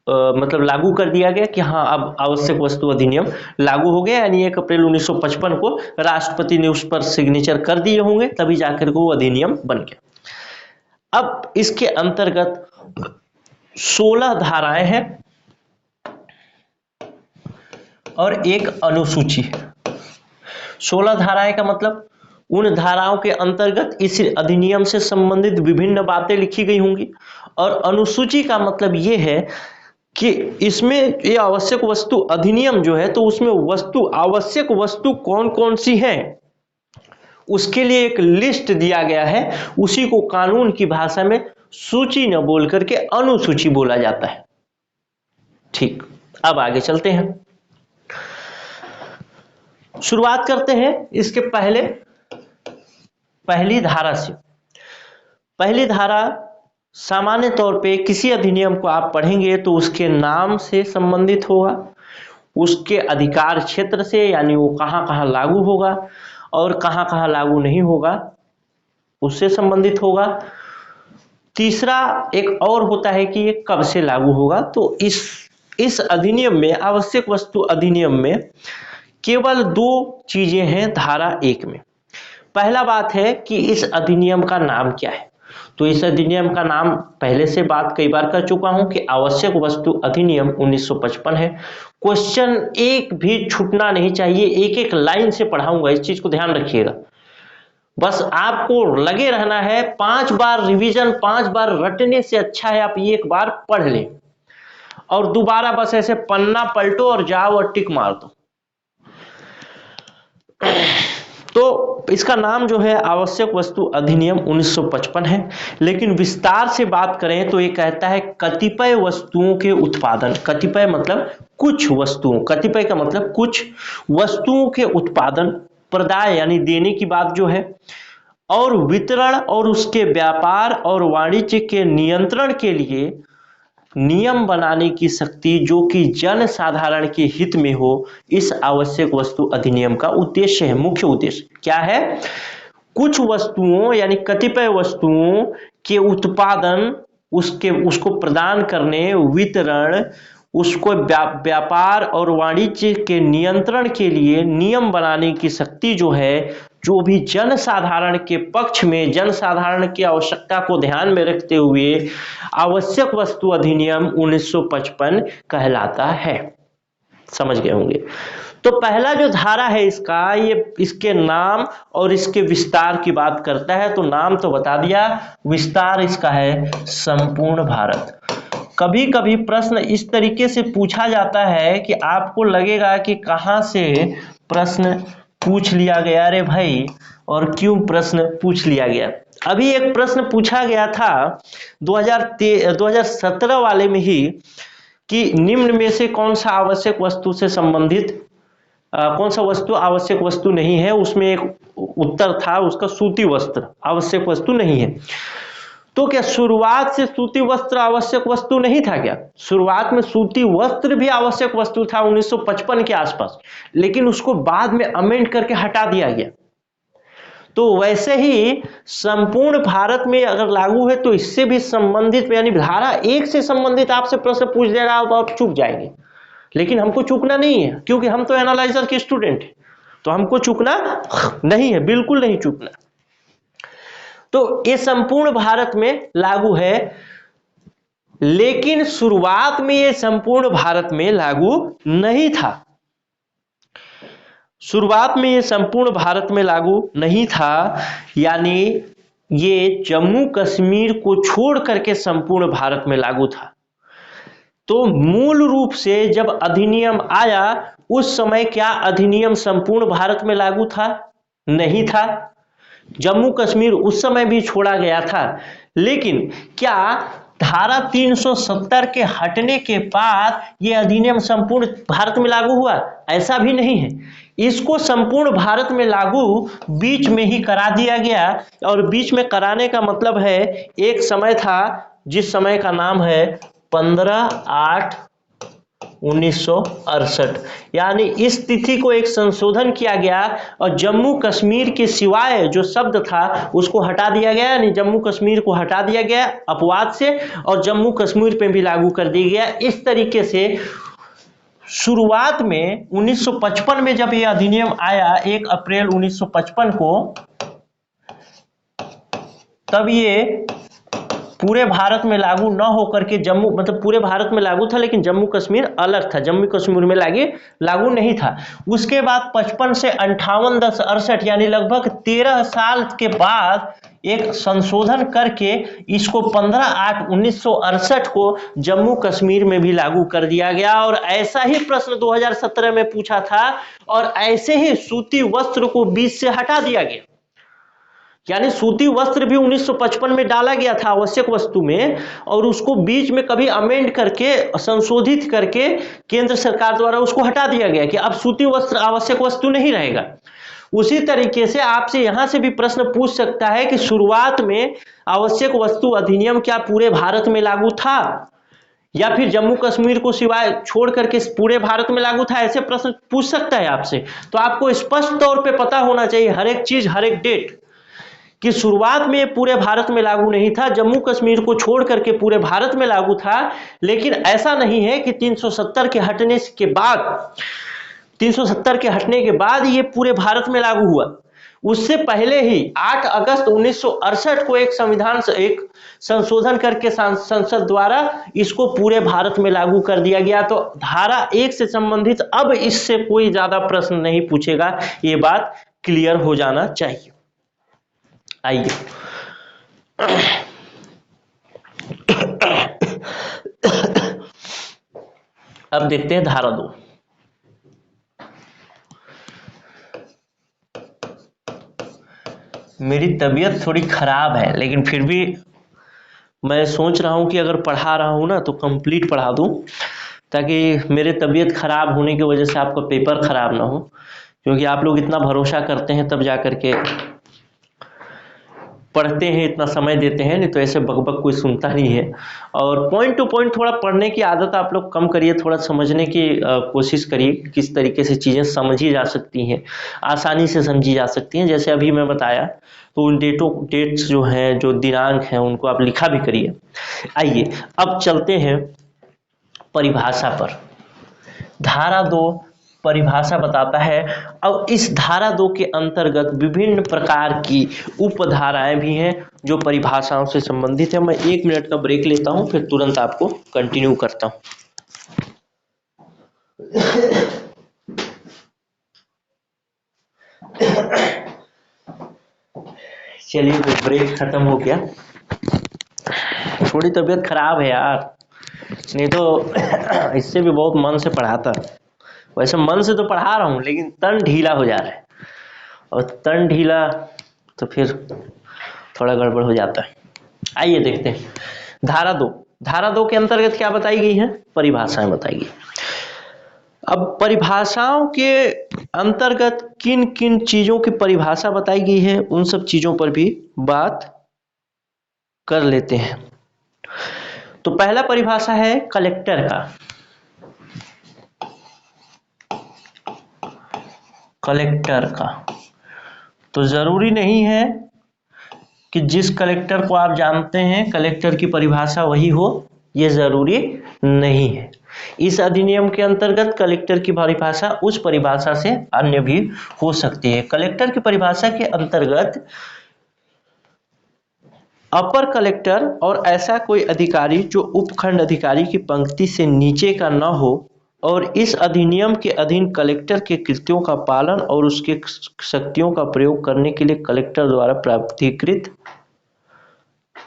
मतलब लागू कर दिया गया कि हाँ, अब आवश्यक वस्तु अधिनियम लागू हो गया। यानी 1 अप्रैल 1955 को राष्ट्रपति ने उस पर सिग्नेचर कर दिए होंगे, तभी जाकर वो अधिनियम बन गया। अब इसके अंतर्गत 16 धाराएं हैं और एक अनुसूची है। 16 धाराएं का मतलब उन धाराओं के अंतर्गत इस अधिनियम से संबंधित विभिन्न बातें लिखी गई होंगी, और अनुसूची का मतलब यह है कि इसमें ये आवश्यक वस्तु अधिनियम जो है, तो उसमें वस्तु, आवश्यक वस्तु कौन कौन सी हैं, उसके लिए एक लिस्ट दिया गया है। उसी को कानून की भाषा में सूची न बोल करके अनुसूची बोला जाता है। ठीक, अब आगे चलते हैं, शुरुआत करते हैं इसके पहले पहली धारा से। पहली धारा सामान्य तौर पे किसी अधिनियम को आप पढ़ेंगे तो उसके नाम से संबंधित होगा, उसके अधिकार क्षेत्र से, यानी वो कहां कहां लागू होगा और कहां कहां लागू नहीं होगा, उससे संबंधित होगा। तीसरा एक और होता है कि ये कब से लागू होगा। तो इस अधिनियम में, आवश्यक वस्तु अधिनियम में केवल 2 चीजें हैं धारा 1 में। पहला बात है कि इस अधिनियम का नाम क्या है। तो इस अधिनियम का नाम पहले से बात कई बार कर चुका हूं कि आवश्यक वस्तु अधिनियम 1955 है। क्वेश्चन एक भी छूटना नहीं चाहिए, एक एक लाइन से पढ़ाऊंगा, इस चीज को ध्यान रखिएगा। बस आपको लगे रहना है, 5 बार रिवीजन, 5 बार रटने से अच्छा है आप एक बार पढ़ लें, और दोबारा बस ऐसे पन्ना पलटो और जाओ और टिक मार दो। तो इसका नाम जो है आवश्यक वस्तु अधिनियम 1955 है, लेकिन विस्तार से बात करें तो ये कहता है कतिपय वस्तुओं के उत्पादन। कतिपय मतलब कुछ वस्तुओं, कतिपय का मतलब कुछ वस्तुओं के उत्पादन, प्रदाय यानी देने की बात जो है, और वितरण और उसके व्यापार और वाणिज्य के नियंत्रण के लिए नियम बनाने की शक्ति जो कि जन साधारण के हित में हो, इस आवश्यक वस्तु अधिनियम का उद्देश्य है। मुख्य उद्देश्य क्या है? कुछ वस्तुओं यानी कतिपय वस्तुओं के उत्पादन, उसको प्रदान करने, वितरण, उसको व्यापार और वाणिज्य के नियंत्रण के लिए नियम बनाने की शक्ति जो है, जो भी जन साधारण के पक्ष में, जन साधारण की आवश्यकता को ध्यान में रखते हुए आवश्यक वस्तु अधिनियम 1955 कहलाता है। समझ गए होंगे। तो पहला जो धारा है इसका, ये इसके नाम और इसके विस्तार की बात करता है। तो नाम तो बता दिया, विस्तार इसका है संपूर्ण भारत। कभी कभी प्रश्न इस तरीके से पूछा जाता है कि आपको लगेगा कि कहाँ से प्रश्न पूछ लिया गया रे भाई, और क्यों प्रश्न पूछ लिया गया। अभी एक प्रश्न पूछा गया था 2017 वाले में ही कि निम्न में से कौन सा आवश्यक वस्तु से संबंधित कौन सा वस्तु आवश्यक वस्तु नहीं है। उसमें एक उत्तर था उसका, सूती वस्त्र आवश्यक वस्तु नहीं है। तो क्या शुरुआत से सूती वस्त्र आवश्यक वस्तु नहीं था क्या? शुरुआत में सूती वस्त्र भी आवश्यक वस्तु था 1955 के आसपास, लेकिन उसको बाद में अमेंड करके हटा दिया गया। तो वैसे ही संपूर्ण भारत में अगर लागू है तो इससे भी संबंधित, यानी धारा 1 से संबंधित आपसे प्रश्न पूछ देगा, आप चूक जाएंगे। लेकिन हमको चूकना नहीं है, क्योंकि हम तो एनालाइजर के स्टूडेंट हैं, तो हमको चूकना नहीं है, बिल्कुल नहीं चूकना। तो ये संपूर्ण भारत में लागू है, लेकिन शुरुआत में ये संपूर्ण भारत में लागू नहीं था। शुरुआत में ये संपूर्ण भारत में लागू नहीं था, यानी ये जम्मू कश्मीर को छोड़ करके संपूर्ण भारत में लागू था। तो मूल रूप से जब अधिनियम आया उस समय क्या अधिनियम संपूर्ण भारत में लागू था? नहीं था। जम्मू कश्मीर उस समय भी छोड़ा गया था, लेकिन क्या धारा 370 के हटने के बाद यह अधिनियम संपूर्ण भारत में लागू हुआ? ऐसा भी नहीं है। इसको संपूर्ण भारत में लागू बीच में ही करा दिया गया, और बीच में कराने का मतलब है एक समय था जिस समय का नाम है 15/8/1968, यानी इस तिथि को एक संशोधन किया गया और जम्मू कश्मीर के सिवाय जो शब्द था उसको हटा दिया गया, यानी जम्मू कश्मीर को हटा दिया गया अपवाद से, और जम्मू कश्मीर पे भी लागू कर दिया गया। इस तरीके से शुरुआत में 1955 में जब यह अधिनियम आया 1 अप्रैल 1955 को, तब ये पूरे भारत में लागू न होकर के जम्मू, मतलब पूरे भारत में लागू था लेकिन जम्मू कश्मीर अलग था, जम्मू कश्मीर में लागू नहीं था। उसके बाद 55 से 58-10-68 यानी लगभग 13 साल के बाद एक संशोधन करके इसको 15/8/1968 को जम्मू कश्मीर में भी लागू कर दिया गया। और ऐसा ही प्रश्न 2017 में पूछा था, और ऐसे ही सूती वस्त्र को बीच से हटा दिया गया, यानी सूती वस्त्र भी 1955 में डाला गया था आवश्यक वस्तु में, और उसको बीच में कभी अमेंड करके संशोधित करके केंद्र सरकार द्वारा उसको हटा दिया गया कि अब सूती वस्त्र आवश्यक वस्तु नहीं रहेगा। उसी तरीके से आपसे यहां से भी प्रश्न पूछ सकता है कि शुरुआत में आवश्यक वस्तु अधिनियम क्या पूरे भारत में लागू था या फिर जम्मू कश्मीर को सिवाय छोड़ करके पूरे भारत में लागू था? ऐसे प्रश्न पूछ सकता है आपसे। तो आपको स्पष्ट तौर पे पता होना चाहिए हर एक चीज, हर एक डेट, कि शुरुआत में पूरे भारत में लागू नहीं था, जम्मू कश्मीर को छोड़ करके पूरे भारत में लागू था। लेकिन ऐसा नहीं है कि 370 के हटने के बाद 370 के हटने के बाद ये पूरे भारत में लागू हुआ। उससे पहले ही 8 अगस्त 1968 को एक संशोधन करके संसद द्वारा इसको पूरे भारत में लागू कर दिया गया। तो धारा 1 से संबंधित अब इससे कोई ज्यादा प्रश्न नहीं पूछेगा, ये बात क्लियर हो जाना चाहिए। आइए अब देखते हैं धारा 2। मेरी तबीयत थोड़ी खराब है, लेकिन फिर भी मैं सोच रहा हूं कि अगर पढ़ा रहा हूं ना तो कंप्लीट पढ़ा दूं, ताकि मेरे तबीयत खराब होने की वजह से आपका पेपर खराब ना हो, क्योंकि आप लोग इतना भरोसा करते हैं तब जा करके पढ़ते हैं, इतना समय देते हैं, नहीं तो ऐसे बकबक कोई सुनता नहीं है। और पॉइंट टू पॉइंट थोड़ा पढ़ने की आदत आप लोग कम करिए, थोड़ा समझने की कोशिश करिए किस तरीके से चीज़ें समझी जा सकती हैं, आसानी से समझी जा सकती हैं। जैसे अभी मैं बताया, तो उन डेट्स जो हैं, जो दिनांक हैं, उनको आप लिखा भी करिए। आइए अब चलते हैं परिभाषा पर। धारा 2 परिभाषा बताता है। अब इस धारा 2 के अंतर्गत विभिन्न प्रकार की उपधाराएं भी हैं जो परिभाषाओं से संबंधित है। मैं 1 मिनट का ब्रेक लेता हूं, फिर तुरंत आपको कंटिन्यू करता हूं। चलिए तो ब्रेक खत्म हो गया। थोड़ी तबीयत खराब है यार, नहीं तो इससे भी बहुत मन से पढ़ाता। वैसे मन से तो पढ़ा रहा हूँ लेकिन तन ढीला हो जा रहा है, और तन ढीला तो फिर थोड़ा गड़बड़ हो जाता है। आइए देखते हैं धारा 2 के अंतर्गत क्या बताई गई है, परिभाषाएं बताई गई। अब परिभाषाओं के अंतर्गत किन किन चीजों की परिभाषा बताई गई है, उन सब चीजों पर भी बात कर लेते हैं। तो पहला परिभाषा है कलेक्टर का। कलेक्टर का तो जरूरी नहीं है कि जिस कलेक्टर को आप जानते हैं कलेक्टर की परिभाषा वही हो, ये जरूरी नहीं है। इस अधिनियम के अंतर्गत कलेक्टर की परिभाषा उस परिभाषा से अन्य भी हो सकती है। कलेक्टर की परिभाषा के अंतर्गत अपर कलेक्टर और ऐसा कोई अधिकारी जो उपखंड अधिकारी की पंक्ति से नीचे का न हो और इस अधिनियम के अधीन कलेक्टर के कृत्यों का पालन और उसके शक्तियों का प्रयोग करने के लिए कलेक्टर द्वारा प्राधिकृत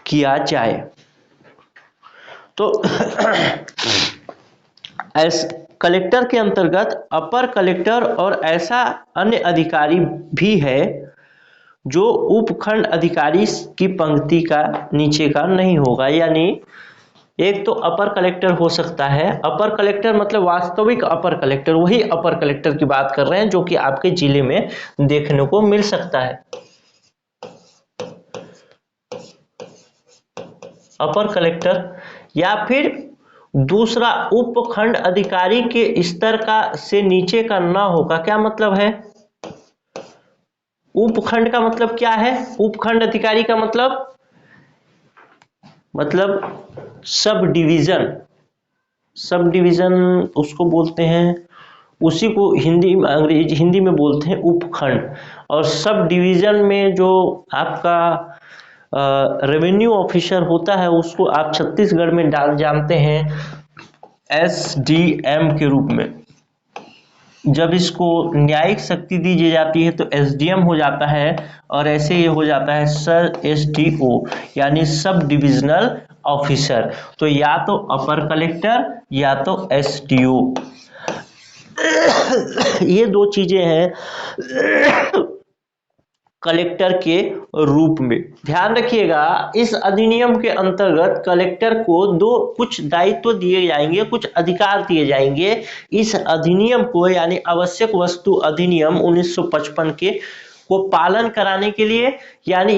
किया जाए। तो कलेक्टर के अंतर्गत अपर कलेक्टर और ऐसा अन्य अधिकारी भी है जो उपखंड अधिकारी की पंक्ति का नीचे का नहीं होगा। यानी एक तो अपर कलेक्टर हो सकता है, अपर कलेक्टर मतलब वास्तविक अपर कलेक्टर, वही अपर कलेक्टर की बात कर रहे हैं जो कि आपके जिले में देखने को मिल सकता है। अपर कलेक्टर या फिर दूसरा उपखंड अधिकारी के स्तर का से नीचे का ना होगा। क्या मतलब है? उपखंड का मतलब क्या है? उपखंड अधिकारी का मतलब सब डिवीजन, सब डिवीजन उसको बोलते हैं, उसी को हिंदी में बोलते हैं उपखंड। और सब डिवीजन में जो आपका रेवेन्यू ऑफिसर होता है उसको आप छत्तीसगढ़ में जानते हैं SDM के रूप में। जब इसको न्यायिक शक्ति दी जाती है तो SDM हो जाता है, और ऐसे ये हो जाता है SDO यानी सब डिविजनल ऑफिसर। तो या तो अपर कलेक्टर या तो SDO, ये दो चीजें हैं कलेक्टर के रूप में। ध्यान रखिएगा इस अधिनियम के अंतर्गत कलेक्टर को कुछ दायित्व दिए जाएंगे, कुछ अधिकार दिए जाएंगे। इस अधिनियम को यानी आवश्यक वस्तु अधिनियम 1955 के को पालन कराने के लिए, यानी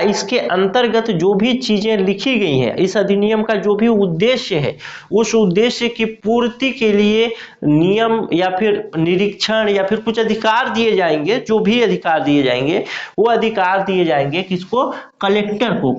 इसके अंतर्गत जो भी चीजें लिखी गई हैं, इस अधिनियम का जो भी उद्देश्य है उस उद्देश्य की पूर्ति के लिए नियम या फिर निरीक्षण या फिर कुछ अधिकार दिए जाएंगे। जो भी अधिकार दिए जाएंगे वो अधिकार दिए जाएंगे किसको? कलेक्टर को।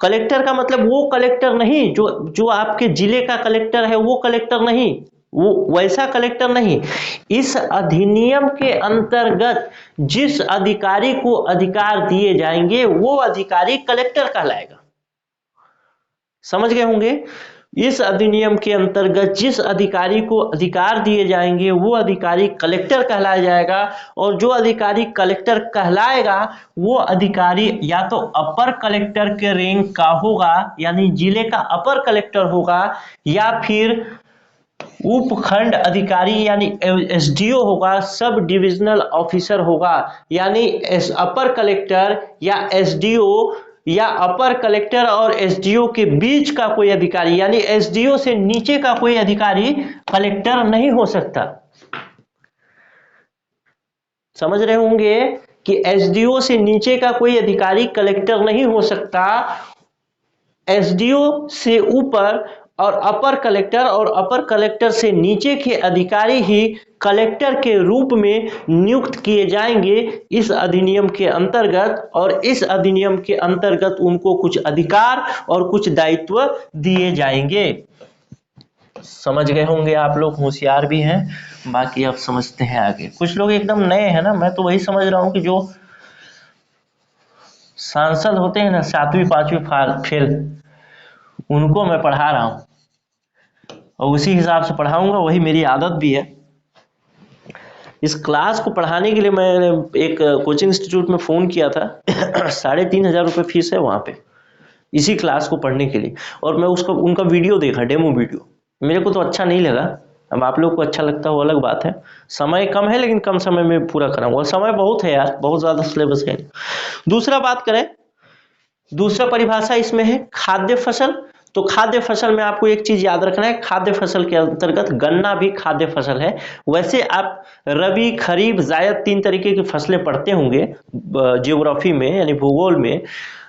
कलेक्टर का मतलब वो कलेक्टर नहीं जो आपके जिले का कलेक्टर है, वो कलेक्टर नहीं, वो वैसा कलेक्टर नहीं। इस अधिनियम के अंतर्गत जिस अधिकारी को अधिकार दिए जाएंगे वो अधिकारी कलेक्टर कहलाएगा। समझ गए होंगे? इस अधिनियम के अंतर्गत जिस अधिकारी को अधिकार दिए जाएंगे वो अधिकारी कलेक्टर कहलाया जाएगा, और जो अधिकारी कलेक्टर कहलाएगा वो अधिकारी या तो अपर कलेक्टर के रैंक का होगा यानी जिले का अपर कलेक्टर होगा, या फिर उपखंड अधिकारी यानी SDO होगा, सब डिविजनल ऑफिसर होगा। यानी अपर कलेक्टर या SDO या अपर कलेक्टर और SDO के बीच का कोई अधिकारी यानी SDO से नीचे का कोई अधिकारी कलेक्टर नहीं हो सकता। समझ रहे होंगे कि SDO से नीचे का कोई अधिकारी कलेक्टर नहीं हो सकता। SDO से ऊपर और अपर कलेक्टर से नीचे के अधिकारी ही कलेक्टर के रूप में नियुक्त किए जाएंगे इस अधिनियम के अंतर्गत, और इस अधिनियम के अंतर्गत उनको कुछ अधिकार और कुछ दायित्व दिए जाएंगे। समझ गए होंगे आप लोग, होशियार भी हैं। बाकी अब समझते हैं आगे। कुछ लोग एकदम नए हैं ना, मैं तो वही समझ रहा हूं कि जो सांसद होते हैं ना 7वीं 5वीं फेल, उनको मैं पढ़ा रहा हूं और उसी हिसाब से पढ़ाऊंगा, वही मेरी आदत भी है। इस क्लास को पढ़ाने के लिए मैंने एक कोचिंग इंस्टीट्यूट में फ़ोन किया था 3,500 रुपये फीस है वहाँ पे, इसी क्लास को पढ़ने के लिए। और मैं उसका उनका वीडियो देखा, डेमो वीडियो, मेरे को तो अच्छा नहीं लगा। अब आप लोग को अच्छा लगता हो अलग बात है। समय कम है लेकिन कम समय में पूरा कराऊंगा, समय बहुत है यार, बहुत ज़्यादा सिलेबस है। दूसरा बात करें, दूसरा परिभाषा इसमें है खाद्य फसल। तो खाद्य फसल में आपको एक चीज याद रखना है, खाद्य फसल के अंतर्गत गन्ना भी खाद्य फसल है। वैसे आप रबी, खरीफ, जायद 3 तरीके की फसलें पढ़ते होंगे ज्योग्राफी में यानी भूगोल में।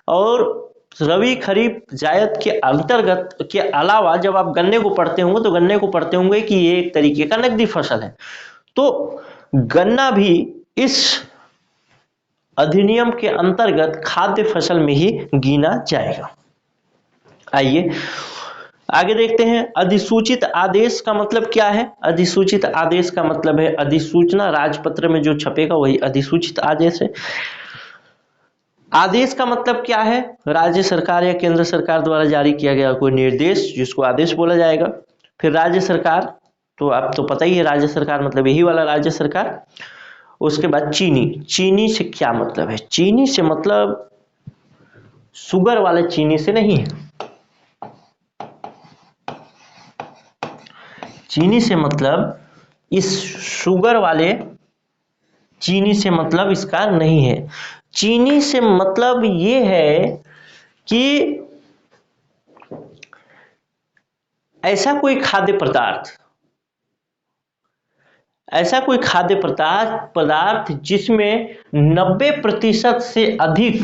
और रबी, खरीफ, जायद के अंतर्गत के अलावा जब आप गन्ने को पढ़ते होंगे तो गन्ने को पढ़ते होंगे कि ये एक तरीके का नकदी फसल है। तो गन्ना भी इस अधिनियम के अंतर्गत खाद्य फसल में ही गिना जाएगा। आइए आगे देखते हैं, अधिसूचित आदेश का मतलब क्या है। अधिसूचित आदेश का मतलब है अधिसूचना, राजपत्र में जो छपेगा वही अधिसूचित आदेश है। आदेश का मतलब क्या है, राज्य सरकार या केंद्र सरकार द्वारा जारी किया गया कोई निर्देश, जिसको आदेश बोला जाएगा। फिर राज्य सरकार, तो आप तो पता ही है राज्य सरकार मतलब यही वाला राज्य सरकार। उसके बाद चीनी, चीनी से क्या मतलब है, चीनी से मतलब शुगर वाले चीनी से नहीं है, चीनी से मतलब इस शुगर वाले चीनी से मतलब इसका नहीं है। चीनी से मतलब ये है कि ऐसा कोई खाद्य पदार्थ, ऐसा कोई खाद्य पदार्थ जिसमें 90% से अधिक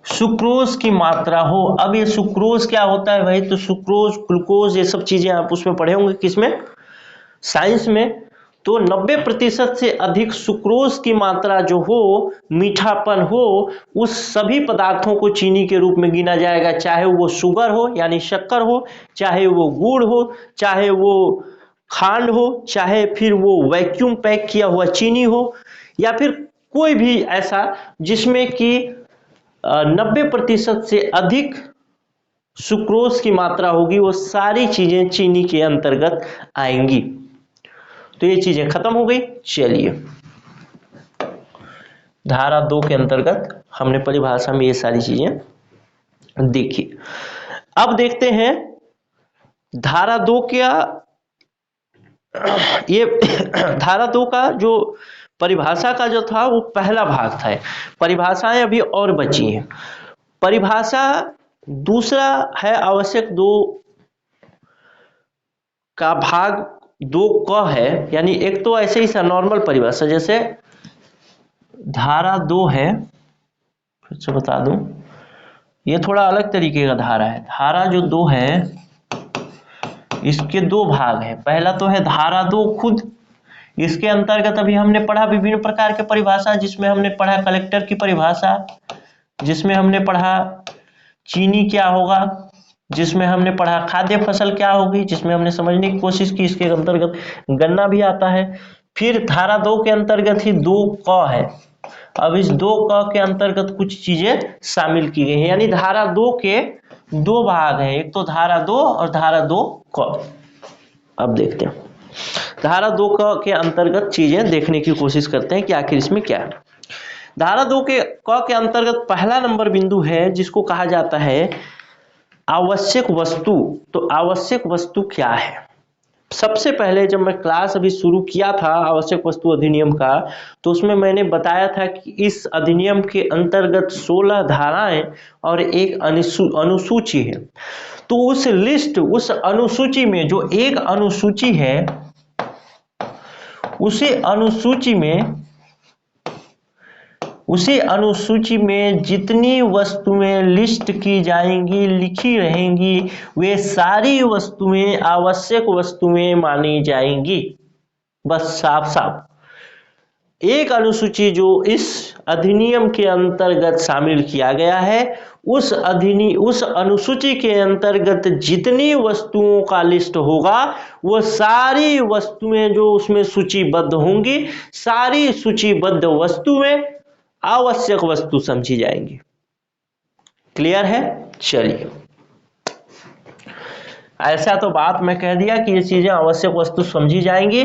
सुक्रोज की मात्रा हो। अब ये सुक्रोज क्या होता है भाई, तो सुक्रोज, ग्लूकोज, ये सब चीजें आप उसमें पढ़े होंगे, किसमें, साइंस में। तो 90% से अधिक सुक्रोज की मात्रा जो हो, मीठापन हो, उस सभी पदार्थों को चीनी के रूप में गिना जाएगा। चाहे वो शुगर हो यानी शक्कर हो, चाहे वो गुड़ हो, चाहे वो खांड हो, चाहे फिर वो वैक्यूम पैक किया हुआ चीनी हो, या फिर कोई भी ऐसा जिसमें कि 90% से अधिक सुक्रोज की मात्रा होगी, वो सारी चीजें चीनी के अंतर्गत आएंगी। तो ये चीजें खत्म हो गई। चलिए धारा 2 के अंतर्गत हमने परिभाषा में ये सारी चीजें देखी। अब देखते हैं धारा 2 क्या, ये धारा 2 का जो परिभाषा का जो था वो पहला भाग था। परिभाषाएं अभी और बची हैं। परिभाषा दूसरा है आवश्यक 2 का भाग 2 क है, यानी एक तो ऐसे ही नॉर्मल परिभाषा, जैसे धारा 2 है, फिर से बता दूं, ये थोड़ा अलग तरीके का धारा है। धारा जो 2 है इसके 2 भाग हैं। पहला तो है धारा 2 खुद, इसके अंतर्गत अभी हमने पढ़ा विभिन्न प्रकार के परिभाषा, जिसमें हमने पढ़ा कलेक्टर की परिभाषा, जिसमें हमने पढ़ा चीनी क्या होगा, जिसमें हमने पढ़ा खाद्य फसल क्या होगी, जिसमें हमने समझने की कोशिश की इसके अंतर्गत गन्ना भी आता है। फिर धारा 2 के अंतर्गत ही 2 क है। अब इस 2 क के अंतर्गत कुछ चीजें शामिल की गई हैं, यानी धारा 2 के 2 भाग हैं, एक तो धारा 2 और धारा 2 क। अब देखते हैं धारा 2 क के अंतर्गत चीजें देखने की कोशिश करते हैं कि आखिर इसमें क्या है। धारा 2 के क के अंतर्गत पहला नंबर बिंदु है जिसको कहा जाता है आवश्यक वस्तु। तो आवश्यक वस्तु क्या है, सबसे पहले जब मैं क्लास अभी शुरू किया था आवश्यक वस्तु अधिनियम का, तो उसमें मैंने बताया था कि इस अधिनियम के अंतर्गत 16 धाराएं और एक अनुसूची है। तो उस लिस्ट, उस अनुसूची में जो एक अनुसूची है, उसी अनुसूची में जितनी वस्तुएं लिस्ट की जाएंगी, लिखी रहेंगी, वे सारी वस्तुएं आवश्यक वस्तुएं मानी जाएंगी। बस साफ साफ एक अनुसूची जो इस अधिनियम के अंतर्गत शामिल किया गया है, उस अनुसूची के अंतर्गत जितनी वस्तुओं का लिस्ट होगा, वो सारी वस्तुएं जो उसमें सूचीबद्ध होंगी, सारी सूचीबद्ध वस्तुएं आवश्यक वस्तु समझी जाएंगी। क्लियर है? चलिए ऐसा तो बात मैं कह दिया कि ये चीजें आवश्यक वस्तु समझी जाएंगी।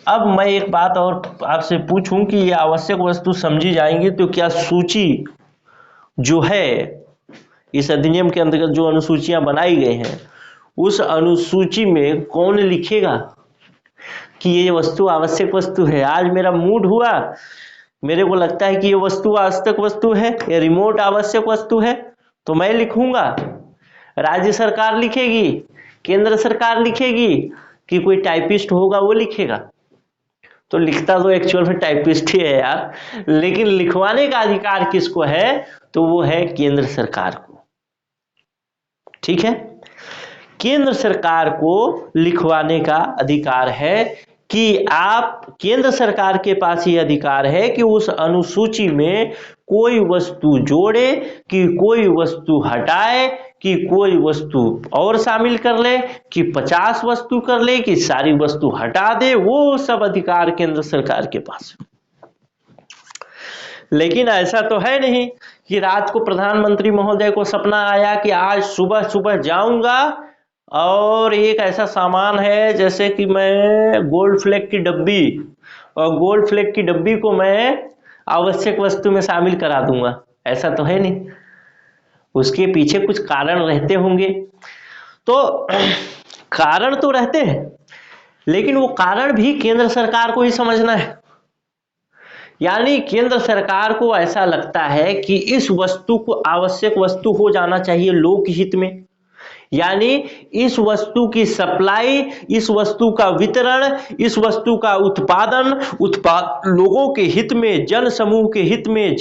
अब मैं एक बात और आपसे पूछूं कि ये आवश्यक वस्तु समझी जाएंगी तो क्या सूची जो है इस अधिनियम के अंतर्गत जो अनुसूचियां बनाई गई हैं उस अनुसूची में कौन लिखेगा कि ये वस्तु आवश्यक वस्तु है? आज मेरा मूड हुआ, मेरे को लगता है कि ये वस्तु आवश्यक वस्तु है, ये रिमोट आवश्यक वस्तु है, तो मैं लिखूंगा। राज्य सरकार लिखेगी, केंद्र सरकार लिखेगी, कि कोई टाइपिस्ट होगा वो लिखेगा? तो लिखता तो एक्चुअल में टाइपिस्ट ही है यार, लेकिन लिखवाने का अधिकार किसको है? तो वो है केंद्र सरकार को। ठीक है, केंद्र सरकार को लिखवाने का अधिकार है कि आप, केंद्र सरकार के पास ये अधिकार है कि उस अनुसूची में कोई वस्तु जोड़े, कि कोई वस्तु हटाए, कि कोई वस्तु और शामिल कर ले, कि 50 वस्तु कर ले, कि सारी वस्तु हटा दे, वो सब अधिकार केंद्र सरकार के पास है। लेकिन ऐसा तो है नहीं कि रात को प्रधानमंत्री महोदय को सपना आया कि आज सुबह सुबह जाऊंगा और एक ऐसा सामान है जैसे कि मैं गोल्ड फ्लेक की डब्बी, और गोल्ड फ्लेक की डब्बी को मैं आवश्यक वस्तु में शामिल करा दूंगा। ऐसा तो है नहीं, उसके पीछे कुछ कारण रहते होंगे। तो कारण तो रहते हैं, लेकिन वो कारण भी केंद्र सरकार को ही समझना है। यानी केंद्र सरकार को ऐसा लगता है कि इस वस्तु को आवश्यक वस्तु हो जाना चाहिए लोकहित में, यानी इस वस्तु की सप्लाई, इस वस्तु का वितरण, इस वस्तु का उत्पादन लोगों के हित में, जन समूह के हित में,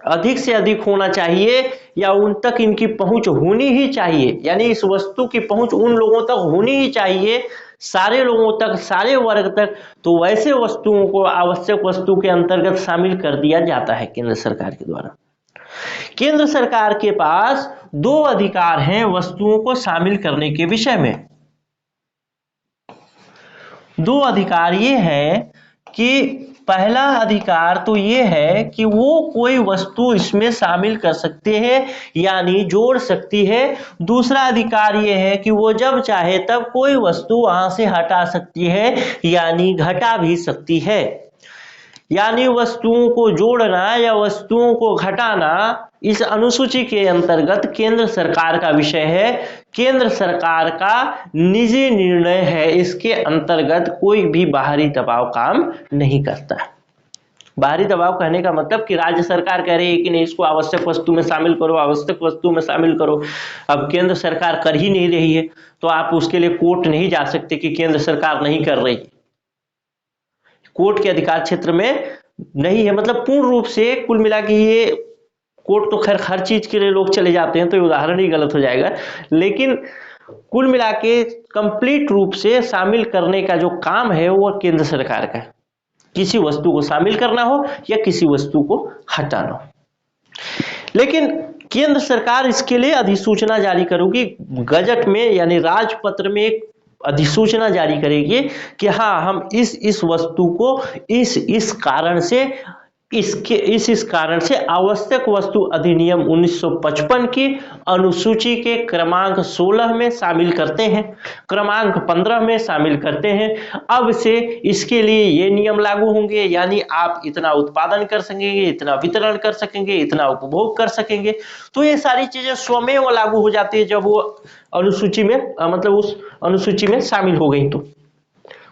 अधिक से अधिक होना चाहिए, या उन तक इनकी पहुंच होनी ही चाहिए। यानी इस वस्तु की पहुंच उन लोगों तक होनी ही चाहिए, सारे लोगों तक, सारे वर्ग तक। तो वैसे वस्तुओं को आवश्यक वस्तु के अंतर्गत शामिल कर दिया जाता है केंद्र सरकार के द्वारा। केंद्र सरकार के पास 2 अधिकार हैं वस्तुओं को शामिल करने के विषय में। 2 अधिकार ये है कि पहला अधिकार तो ये है कि वो कोई वस्तु इसमें शामिल कर सकते हैं, यानी जोड़ सकती है। दूसरा अधिकार ये है कि वो जब चाहे तब कोई वस्तु वहां से हटा सकती है, यानी घटा भी सकती है। यानी वस्तुओं को जोड़ना या वस्तुओं को घटाना इस अनुसूची के अंतर्गत केंद्र सरकार का विषय है, केंद्र सरकार का निजी निर्णय है। इसके अंतर्गत कोई भी बाहरी दबाव काम नहीं करता। बाहरी दबाव कहने का मतलब कि राज्य सरकार कह रही है कि नहीं, इसको आवश्यक वस्तु में शामिल करो, आवश्यक वस्तु में शामिल करो। अब केंद्र सरकार कर ही नहीं रही है तो आप उसके लिए कोर्ट नहीं जा सकते कि केंद्र सरकार नहीं कर रही। कोर्ट के अधिकार क्षेत्र में नहीं है, मतलब पूर्ण रूप से कुल मिला के ये कोर्ट तो खैर हर चीज के लिए लोग चले जाते हैं तो उदाहरण ही गलत हो जाएगा, लेकिन कुल मिला के कंप्लीट रूप से शामिल करने का जो काम है वो केंद्र सरकार का है। किसी वस्तु को शामिल करना हो या किसी वस्तु को हटाना हो। लेकिन केंद्र सरकार इसके लिए अधिसूचना जारी करेगी, गजट में यानी राजपत्र में एक अधिसूचना जारी करेगी कि हाँ, हम इस वस्तु को इस कारण से, इस कारण से आवश्यक वस्तु अधिनियम 1955 की अनुसूची के क्रमांक 16 में शामिल करते हैं, क्रमांक 15 में शामिल करते हैं। अब से इसके लिए ये नियम लागू होंगे, यानी आप इतना उत्पादन कर सकेंगे, इतना वितरण कर सकेंगे, इतना उपभोग कर सकेंगे। तो ये सारी चीजें स्वमेव लागू हो जाती है जब वो अनुसूची में, मतलब उस अनुसूची में शामिल हो गई। तो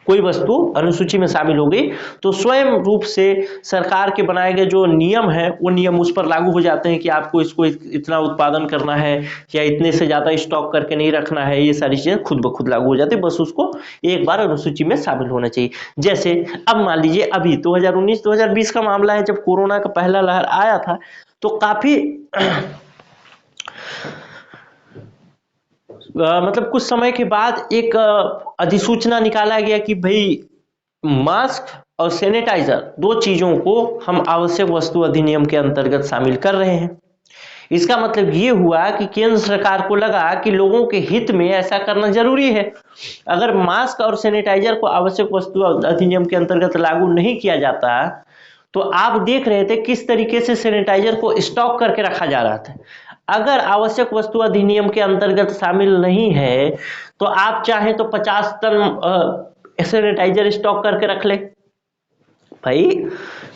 कोई वस्तु अनुसूची में शामिल हो गई तो स्वयं रूप से सरकार के बनाए गए जो नियम है वो नियम उस पर लागू हो जाते हैं कि आपको इसको इतना उत्पादन करना है या इतने से ज्यादा स्टॉक करके नहीं रखना है। ये सारी चीजें खुद ब खुद लागू हो जाती है, बस उसको एक बार अनुसूची में शामिल होना चाहिए। जैसे अब मान लीजिए अभी 2019-2020 का मामला है, जब कोरोना का पहला लहर आया था तो काफी मतलब कुछ समय के बाद एक अधिसूचना निकाला गया कि भाई मास्क और सैनिटाइजर 2 चीजों को हम आवश्यक वस्तु अधिनियम के अंतर्गत शामिल कर रहे हैं। इसका मतलब ये हुआ कि केंद्र सरकार को लगा कि लोगों के हित में ऐसा करना जरूरी है। अगर मास्क और सैनिटाइजर को आवश्यक वस्तु अधिनियम के अंतर्गत लागू नहीं किया जाता तो आप देख रहे थे किस तरीके से सैनिटाइजर को स्टॉक करके रखा जा रहा था। अगर आवश्यक वस्तु अधिनियम के अंतर्गत शामिल नहीं है तो आप चाहें तो 50 टन सैनिटाइजर स्टॉक करके रख ले। भाई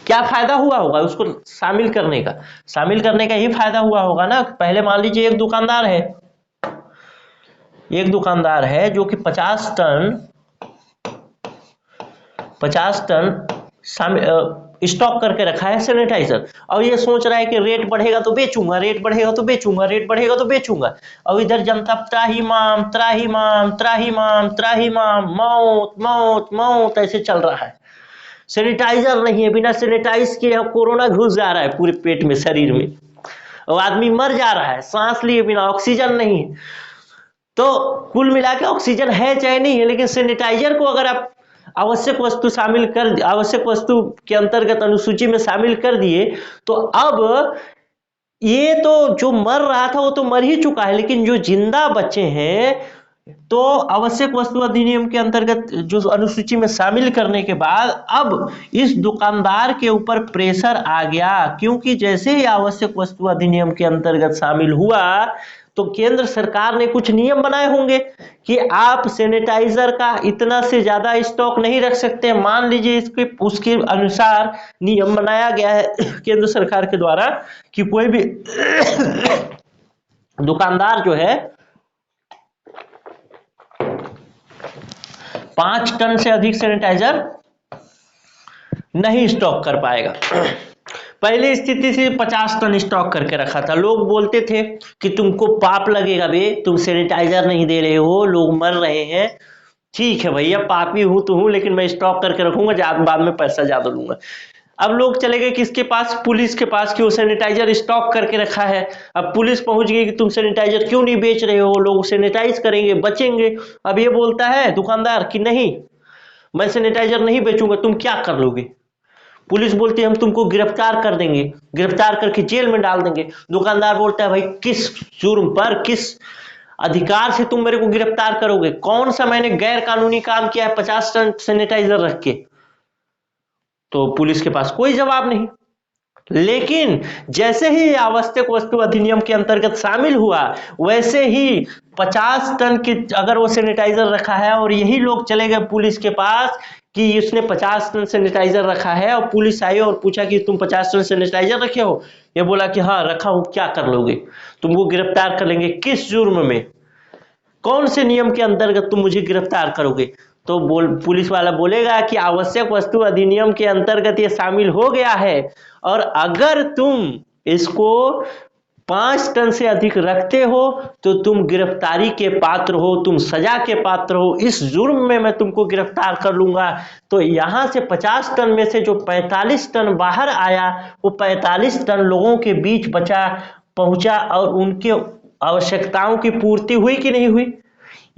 क्या फायदा हुआ होगा उसको शामिल करने का? शामिल करने का ही फायदा हुआ होगा ना। पहले मान लीजिए एक दुकानदार है जो कि 50 टन स्टॉक करके रखा है सैनिटाइजर, और ये सोच रहा है कि रेट बढ़ेगा तो बेचूंगा, रेट बढ़ेगा तो बेचूंगा, रेट बढ़ेगा तो बेचूंगा। और इधर जनता त्राहिमाम त्राहिमाम त्राहिमाम त्राहिमाम, मौत मौत मौत ऐसे चल रहा है। सैनिटाइजर नहीं है, बिना सैनिटाइज किए कोरोना घुस जा रहा है पूरे पेट में, शरीर में, और आदमी मर जा रहा है सांस लिए बिना, ऑक्सीजन नहीं है। तो कुल मिला के ऑक्सीजन है चाहे नहीं है, लेकिन सैनिटाइजर को अगर आप आवश्यक वस्तु के अंतर्गत अनुसूची में शामिल कर दिए तो अब ये तो जो मर रहा था वो तो मर ही चुका है, लेकिन जो जिंदा बचे हैं तो आवश्यक वस्तु अधिनियम के अंतर्गत जो अनुसूची में शामिल करने के बाद अब इस दुकानदार के ऊपर प्रेशर आ गया, क्योंकि जैसे ही आवश्यक वस्तु अधिनियम के अंतर्गत शामिल हुआ तो केंद्र सरकार ने कुछ नियम बनाए होंगे कि आप सैनिटाइजर का इतना से ज्यादा स्टॉक नहीं रख सकते। मान लीजिए उसके अनुसार नियम बनाया गया है केंद्र सरकार के द्वारा कि कोई भी दुकानदार जो है 5 टन से अधिक सैनिटाइजर नहीं स्टॉक कर पाएगा। पहले स्थिति से 50 टन स्टॉक करके रखा था। लोग बोलते थे कि तुमको पाप लगेगा बे, तुम सैनिटाइजर नहीं दे रहे हो, लोग मर रहे हैं। ठीक है भैया, पापी हूं तो हूं, लेकिन मैं स्टॉक करके रखूंगा, बाद में पैसा ज्यादा लूंगा। अब लोग चले गए किसके पास? पुलिस के पास, कि वो सैनिटाइजर स्टॉक करके रखा है। अब पुलिस पहुंच गई कि तुम सैनिटाइजर क्यों नहीं बेच रहे हो, लोग सैनिटाइज करेंगे, बचेंगे। अब ये बोलता है दुकानदार कि नहीं, मैं सैनिटाइजर नहीं बेचूंगा, तुम क्या कर लोगे? पुलिस बोलती है हम तुमको गिरफ्तार कर देंगे, गिरफ्तार करके जेल में डाल देंगे। दुकानदार बोलता है भाई किस जुर्म पर, किस अधिकार से तुम मेरे को गिरफ्तार करोगे? कौन सा मैंने गैर कानूनी काम किया है 50 टन सैनिटाइजर रख के? तो पुलिस के पास कोई जवाब नहीं। लेकिन जैसे ही आवश्यक वस्तु अधिनियम के अंतर्गत शामिल हुआ, वैसे ही 50 टन की अगर वो सैनिटाइजर रखा है और यही लोग चले गए पुलिस के पास कि इसने 50 टन सैनिटाइजर रखा है, और पुलिस आई और पूछा कि तुम 50 टन सैनिटाइजर रखे हो? ये बोला कि हाँ रखा हूं, क्या कर लोगे? तुमको गिरफ्तार कर लेंगे। किस जुर्म में, कौन से नियम के अंतर्गत तुम मुझे गिरफ्तार करोगे? तो पुलिस वाला बोलेगा कि आवश्यक वस्तु अधिनियम के अंतर्गत ये शामिल हो गया है, और अगर तुम इसको 5 टन से अधिक रखते हो तो तुम गिरफ्तारी के पात्र हो, तुम सजा के पात्र हो, इस जुर्म में मैं तुमको गिरफ्तार कर लूंगा। तो यहां से 50 टन में से जो 45 टन बाहर आया, वो 45 टन लोगों के बीच पहुंचा, और उनके आवश्यकताओं की पूर्ति हुई कि नहीं हुई?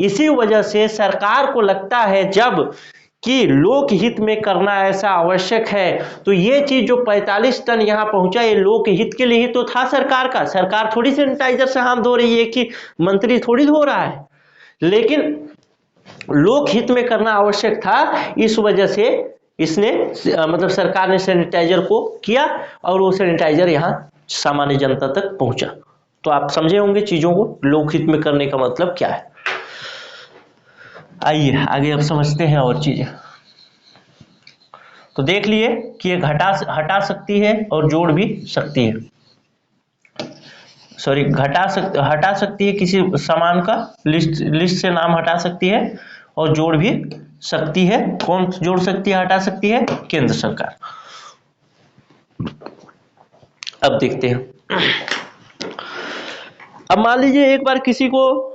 इसी वजह से सरकार को लगता है जब कि लोक हित में करना ऐसा आवश्यक है, तो ये चीज जो 45 टन यहां पहुंचा, ये लोक हित के लिए ही तो था सरकार का। सरकार थोड़ी सैनिटाइजर से हाथ धो रही है कि मंत्री थोड़ी धो रहा है, लेकिन लोक हित में करना आवश्यक था। इस वजह से इसने मतलब सरकार ने सैनिटाइजर को किया, और वो सैनिटाइजर यहां सामान्य जनता तक पहुंचा। तो आप समझे होंगे चीजों को, लोक हित में करने का मतलब क्या है। आइए आगे अब समझते हैं और चीजें। तो देख लिए कि ये हटा सकती है और जोड़ भी सकती है। सॉरी, हटा सकती है किसी सामान का, लिस्ट से नाम हटा सकती है, और जोड़ भी सकती है। कौन जोड़ सकती है, हटा सकती है? केंद्र सरकार। अब देखते हैं। अब मान लीजिए एक बार किसी को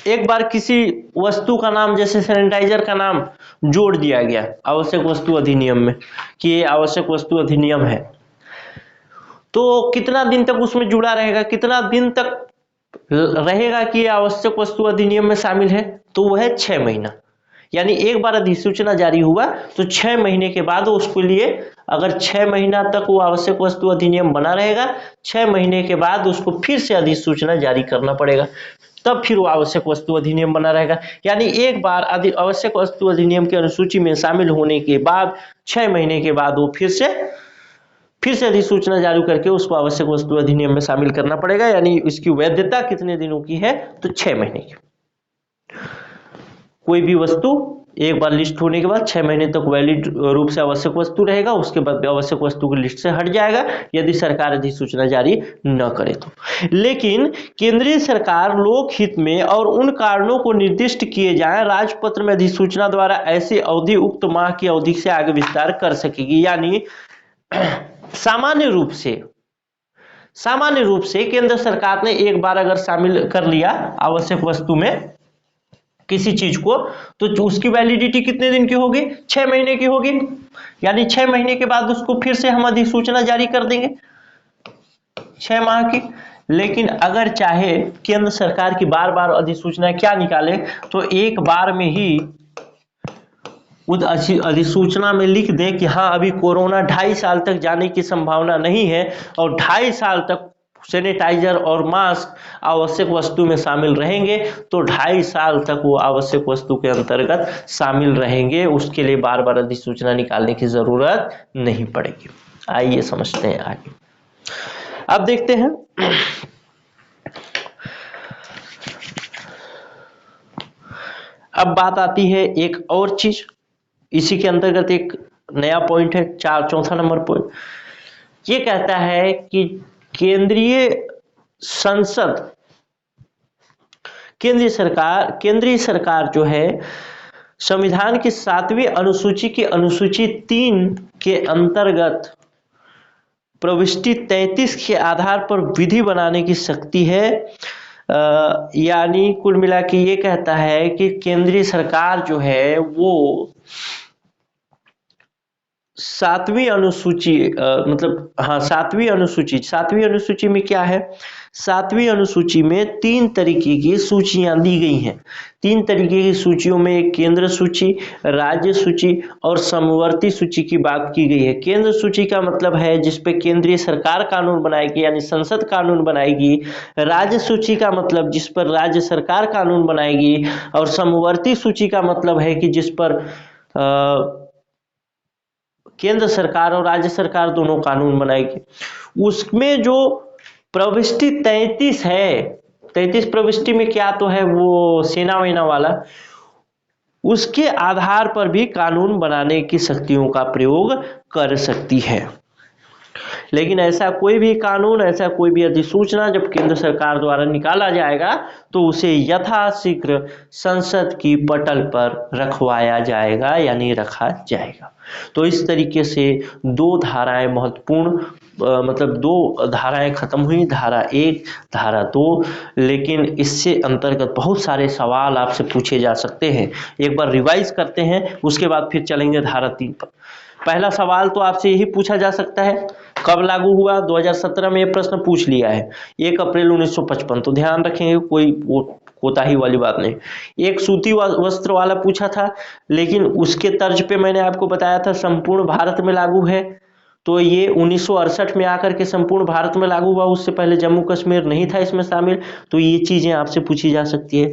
एक बार किसी वस्तु का नाम, जैसे सैनिटाइजर का नाम जोड़ दिया गया आवश्यक वस्तु अधिनियम में कि ये आवश्यक वस्तु अधिनियम है, तो कितना दिन तक उसमें जुड़ा रहेगा, कितना दिन तक रहेगा कि ये आवश्यक वस्तु अधिनियम में शामिल है? तो वह है 6 महीना। यानी एक बार अधिसूचना जारी हुआ तो 6 महीने के बाद उसके लिए, अगर 6 महीना तक वो आवश्यक वस्तु अधिनियम बना रहेगा, 6 महीने के बाद उसको फिर से अधिसूचना जारी करना पड़ेगा। तब फिर वो आवश्यक वस्तु अधिनियम बना रहेगा। यानी एक बार आवश्यक वस्तु अधिनियम की अनुसूची में शामिल होने के बाद 6 महीने के बाद वो फिर से अधिसूचना जारी करके उसको आवश्यक वस्तु अधिनियम में शामिल करना पड़ेगा। यानी इसकी वैधता कितने दिनों की है, तो 6 महीने की। कोई भी वस्तु एक बार लिस्ट होने के बाद 6 महीने तक वैलिड रूप से आवश्यक वस्तु रहेगा, उसके बाद आवश्यक वस्तु की लिस्ट से हट जाएगा यदि सरकार अधिसूचना जारी न करे तो। लेकिन केंद्रीय सरकार लोकहित में और उन कारणों को निर्दिष्ट किए जाएं राजपत्र में अधिसूचना द्वारा ऐसी अवधि उक्त माह की अवधि से आगे विस्तार कर सकेगी। यानी सामान्य रूप से केंद्र सरकार ने एक बार अगर शामिल कर लिया आवश्यक वस्तु में किसी चीज को, तो उसकी वैलिडिटी कितने दिन की होगी, 6 महीने की होगी। यानी 6 महीने के बाद उसको फिर से हम अधिसूचना जारी कर देंगे 6 माह की। लेकिन अगर चाहे केंद्र सरकार की बार बार अधिसूचना क्या निकाले, तो एक बार में ही उस अधिसूचना में लिख दे कि हाँ अभी कोरोना 2.5 साल तक जाने की संभावना नहीं है और 2.5 साल तक सैनिटाइजर और मास्क आवश्यक वस्तु में शामिल रहेंगे, तो 2.5 साल तक वो आवश्यक वस्तु के अंतर्गत शामिल रहेंगे। उसके लिए बार बार अधिसूचना निकालने की जरूरत नहीं पड़ेगी। आइए समझते हैं आगे। अब देखते हैं अब बात आती है एक और चीज, इसी के अंतर्गत एक नया पॉइंट है, चौथा नंबर पॉइंट। ये कहता है कि केंद्रीय सरकार जो है संविधान की 7वीं अनुसूची की अनुसूची 3 के अंतर्गत प्रविष्टि 33 के आधार पर विधि बनाने की शक्ति है। यानी कुल मिला के ये कहता है कि केंद्रीय सरकार जो है वो 7वीं अनुसूची में क्या है, 7वीं अनुसूची में 3 तरीके की सूचियां दी गई हैं। 3 तरीके की सूचियों में एक केंद्र सूची, राज्य सूची और समवर्ती सूची की बात की गई है। केंद्र सूची का मतलब है जिस पे केंद्रीय सरकार कानून बनाएगी यानी संसद कानून बनाएगी। राज्य सूची का मतलब जिस पर राज्य सरकार कानून बनाएगी। और समवर्ती सूची का मतलब है कि जिस पर केंद्र सरकार और राज्य सरकार दोनों कानून बनाएगी। उसमें जो प्रविष्टि 33 है, 33 प्रविष्टि में क्या तो है वो सेना वेना वाला, उसके आधार पर भी कानून बनाने की शक्तियों का प्रयोग कर सकती है। लेकिन ऐसा कोई भी कानून, ऐसा कोई भी अधिसूचना जब केंद्र सरकार द्वारा निकाला जाएगा तो उसे यथाशीघ्र संसद की पटल पर रखवाया जाएगा यानी रखा जाएगा। तो इस तरीके से 2 धाराएं महत्वपूर्ण, मतलब 2 धाराएं खत्म हुई, धारा 1 धारा 2। लेकिन इससे अंतर्गत बहुत सारे सवाल आपसे पूछे जा सकते हैं। एक बार रिवाइज करते हैं, उसके बाद फिर चलेंगे धारा 3 पर। पहला सवाल तो आपसे यही पूछा जा सकता है, कब लागू हुआ? 2017 में ये प्रश्न पूछ लिया है, 1 अप्रैल 1955। तो ध्यान रखेंगे, कोई कोताही वाली बात नहीं। एक सूती वस्त्र वाला पूछा था, लेकिन उसके तर्ज पे मैंने आपको बताया था संपूर्ण भारत में लागू है, तो ये 1968 में आकर के संपूर्ण भारत में लागू हुआ। उससे पहले जम्मू कश्मीर नहीं था इसमें शामिल। तो ये चीजें आपसे पूछी जा सकती है।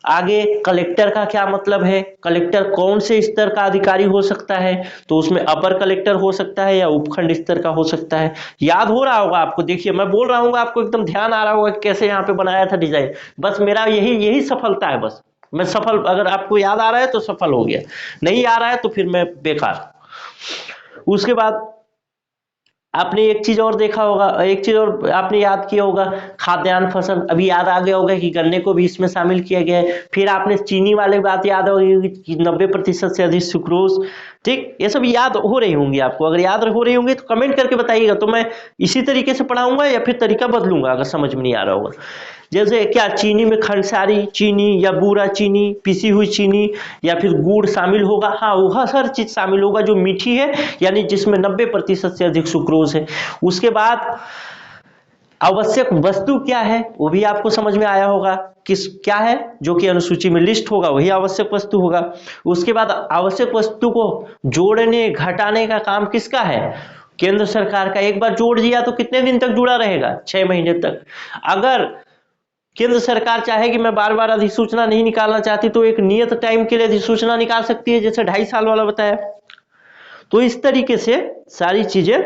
आगे कलेक्टर का क्या मतलब है, कलेक्टर कौन से स्तर का अधिकारी हो सकता है? तो उसमें अपर कलेक्टर हो सकता है या उपखंड स्तर का हो सकता है। याद हो रहा होगा आपको, देखिए मैं बोल रहा हूँ आपको एकदम ध्यान आ रहा होगा कैसे यहाँ पे बनाया था डिजाइन। बस मेरा यही सफलता है, बस मैं सफल, अगर आपको याद आ रहा है तो सफल हो गया, नहीं आ रहा है तो फिर मैं बेकार। उसके बाद आपने एक चीज और देखा होगा, एक चीज और आपने याद किया होगा, खाद्यान्न फसल, अभी याद आ गया होगा कि गन्ने को भी इसमें शामिल किया गया है। फिर आपने चीनी वाली बात याद होगी कि 90% से अधिक सुक्रोज, ठीक, ये सब याद हो रही होंगी आपको। अगर याद हो रही होंगी तो कमेंट करके बताइएगा, तो मैं इसी तरीके से पढ़ाऊंगा या फिर तरीका बदलूंगा अगर समझ में नहीं आ रहा होगा। जैसे क्या चीनी में खंडसारी चीनी या बूरा चीनी, पिसी हुई चीनी या फिर गुड़ शामिल होगा। हाँ, वह हर चीज शामिल होगा जो मीठी है, यानी जिसमें 90% से अधिक सुक्रोज है। उसके बाद आवश्यक वस्तु क्या है वो भी आपको समझ में आया होगा, क्या है जो कि अनुसूची में लिस्ट होगा वही आवश्यक वस्तु होगा। उसके बाद आवश्यक वस्तु को जोड़ने घटाने का काम किसका है? केंद्र सरकार का। एक बार जोड़ दिया तो कितने दिन तक जुड़ा रहेगा? 6 महीने तक। अगर केंद्र सरकार चाहे कि मैं बार बार अधिसूचना नहीं निकालना चाहती तो एक नियत टाइम के लिए अधिसूचना निकाल सकती है, जैसे 2.5 साल वाला बताया। तो इस तरीके से सारी चीजें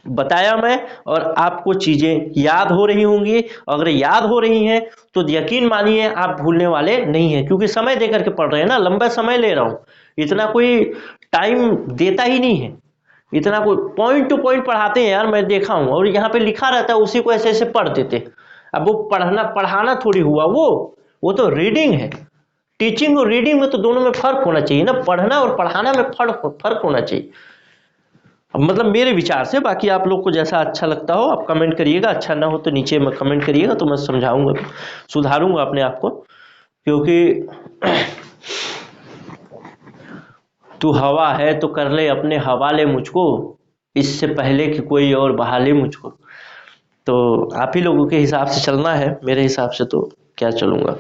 बताया मैं, और आपको चीजें याद हो रही होंगी। अगर याद हो रही हैं तो यकीन मानिए आप भूलने वाले नहीं हैं, क्योंकि समय देकर के पढ़ रहे हैं ना, लंबा समय ले रहा हूं, इतना कोई टाइम देता ही नहीं है, इतना कोई पॉइंट टू पॉइंट पढ़ाते हैं यार, मैं देखा हूं। और यहाँ पे लिखा रहता है उसी को ऐसे ऐसे पढ़ देते। अब वो पढ़ाना थोड़ी हुआ, वो तो रीडिंग है। टीचिंग और रीडिंग में तो दोनों में फर्क होना चाहिए ना, पढ़ना और पढ़ाना में फर्क होना चाहिए, मतलब मेरे विचार से। बाकी आप लोग को जैसा अच्छा लगता हो आप कमेंट करिएगा, अच्छा ना हो तो नीचे में कमेंट करिएगा, तो मैं समझाऊंगा, सुधारूंगा अपने आप को। क्योंकि तू हवा है तो कर ले अपने हवाले मुझको, इससे पहले कि कोई और बहा ले मुझको। तो आप ही लोगों के हिसाब से चलना है, मेरे हिसाब से तो क्या चलूंगा।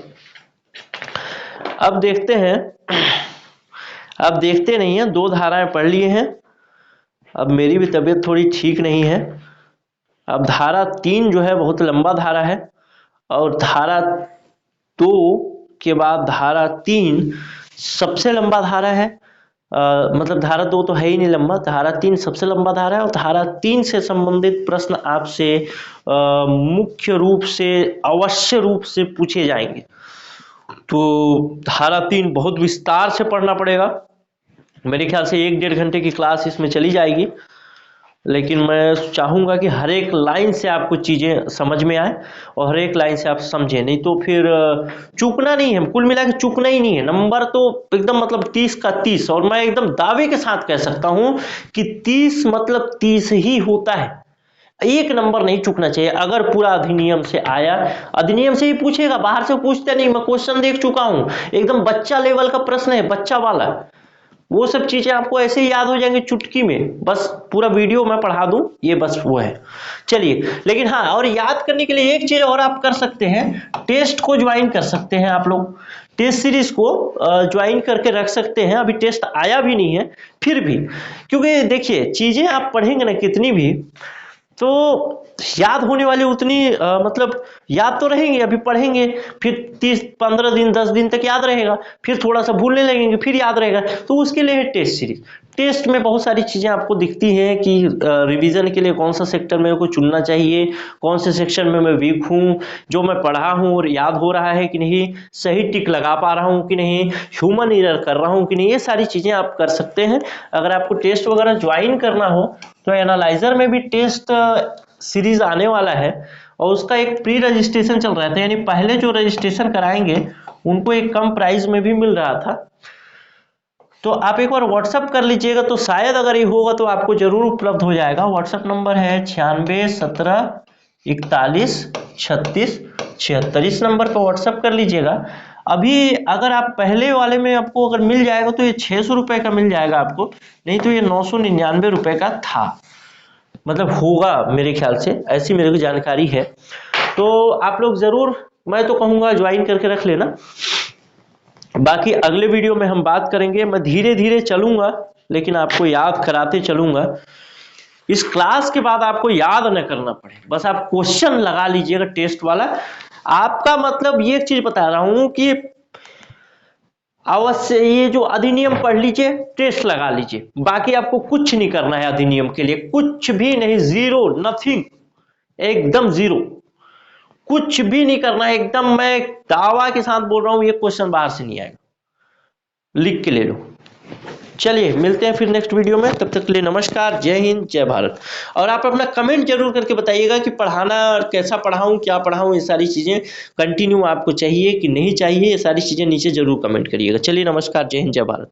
अब देखते हैं, अब देखते नहीं है, 2 धाराएं पढ़ लिए हैं। अब मेरी भी तबीयत थोड़ी ठीक नहीं है। अब धारा 3 जो है बहुत लंबा धारा है, और धारा 2 के बाद धारा 3 सबसे लंबा धारा है। मतलब धारा 2 तो है ही नहीं लंबा, धारा 3 सबसे लंबा धारा है। और धारा 3 से संबंधित प्रश्न आपसे मुख्य रूप से अवश्य रूप से पूछे जाएंगे। तो धारा 3 बहुत विस्तार से पढ़ना पड़ेगा, मेरे ख्याल से 1-1.5 घंटे की क्लास इसमें चली जाएगी। लेकिन मैं चाहूँगा कि हर एक लाइन से आपको चीज़ें समझ में आए और हर एक लाइन से आप समझें, नहीं तो फिर चूकना नहीं है, कुल मिला के चूकना ही नहीं है। नंबर तो एकदम मतलब 30 का 30, और मैं एकदम दावे के साथ कह सकता हूँ कि 30 मतलब 30 ही होता है, 1 नंबर नहीं चूकना चाहिए। अगर पूरा अधिनियम से आया, अधिनियम से ही पूछेगा, बाहर से पूछते नहीं। मैं क्वेश्चन देख चुका हूँ, एकदम बच्चा लेवल का प्रश्न है, बच्चा वाला। वो सब चीजें आपको ऐसे ही याद हो जाएंगी चुटकी में, बस पूरा वीडियो मैं पढ़ा दूं, ये बस वो है। चलिए, लेकिन हाँ, और याद करने के लिए एक चीज और आप कर सकते हैं, टेस्ट को ज्वाइन कर सकते हैं आप लोग, टेस्ट सीरीज को ज्वाइन करके रख सकते हैं। अभी टेस्ट आया भी नहीं है फिर भी, क्योंकि देखिए चीजें आप पढ़ेंगे ना कितनी भी, तो याद होने वाली उतनी मतलब याद तो रहेंगे। अभी पढ़ेंगे फिर 30-15 दिन 10 दिन तक याद रहेगा, फिर थोड़ा सा भूलने लगेंगे, फिर याद रहेगा। तो उसके लिए है टेस्ट सीरीज। टेस्ट में बहुत सारी चीजें आपको दिखती हैं कि रिवीजन के लिए कौन सा सेक्टर मेरे को चुनना चाहिए, कौन से सेक्शन में मैं वीक हूँ, जो मैं पढ़ा हूँ और याद हो रहा है कि नहीं, सही टिक लगा पा रहा हूँ कि नहीं, ह्यूमन एरर कर रहा हूँ कि नहीं, ये सारी चीजें आप कर सकते हैं। अगर आपको टेस्ट वगैरह ज्वाइन करना हो तो एनालाइजर में भी टेस्ट सीरीज आने वाला है, और उसका एक प्री रजिस्ट्रेशन चल रहा था, यानी पहले जो रजिस्ट्रेशन कराएंगे उनको एक कम प्राइस में भी मिल रहा था। तो आप एक बार व्हाट्सअप कर लीजिएगा, तो शायद अगर ये होगा तो आपको जरूर उपलब्ध हो जाएगा। व्हाट्सअप नंबर है 96 17 41 36 76, इस नंबर पर व्हाट्सअप कर लीजिएगा। अभी अगर आप पहले वाले में आपको अगर मिल जाएगा तो ये 600 रुपये का मिल जाएगा आपको, नहीं तो ये 999 रुपये का था, मतलब होगा मेरे ख्याल से, ऐसी मेरे को जानकारी है। तो आप लोग जरूर, मैं तो कहूँगा ज्वाइन करके रख लेना। बाकी अगले वीडियो में हम बात करेंगे, मैं धीरे धीरे चलूंगा लेकिन आपको याद कराते चलूंगा। इस क्लास के बाद आपको याद न करना पड़े, बस आप क्वेश्चन लगा लीजिएगा टेस्ट वाला। आपका मतलब ये चीज बता रहा हूं कि अवश्य ये जो अधिनियम पढ़ लीजिए, टेस्ट लगा लीजिए, बाकी आपको कुछ नहीं करना है अधिनियम के लिए, कुछ भी नहीं, जीरो, नथिंग, एकदम जीरो, कुछ भी नहीं करना है एकदम। मैं दावा के साथ बोल रहा हूं ये क्वेश्चन बाहर से नहीं आएगा, लिख के ले लो। चलिए मिलते हैं फिर नेक्स्ट वीडियो में, तब तक के लिए नमस्कार, जय हिंद, जय भारत। और आप अपना कमेंट जरूर करके बताइएगा कि पढ़ाना कैसा पढ़ाऊं, क्या पढ़ाऊं, ये सारी चीजें कंटिन्यू आपको चाहिए कि नहीं चाहिए, ये सारी चीजें नीचे जरूर कमेंट करिएगा। चलिए नमस्कार, जय हिंद, जय भारत।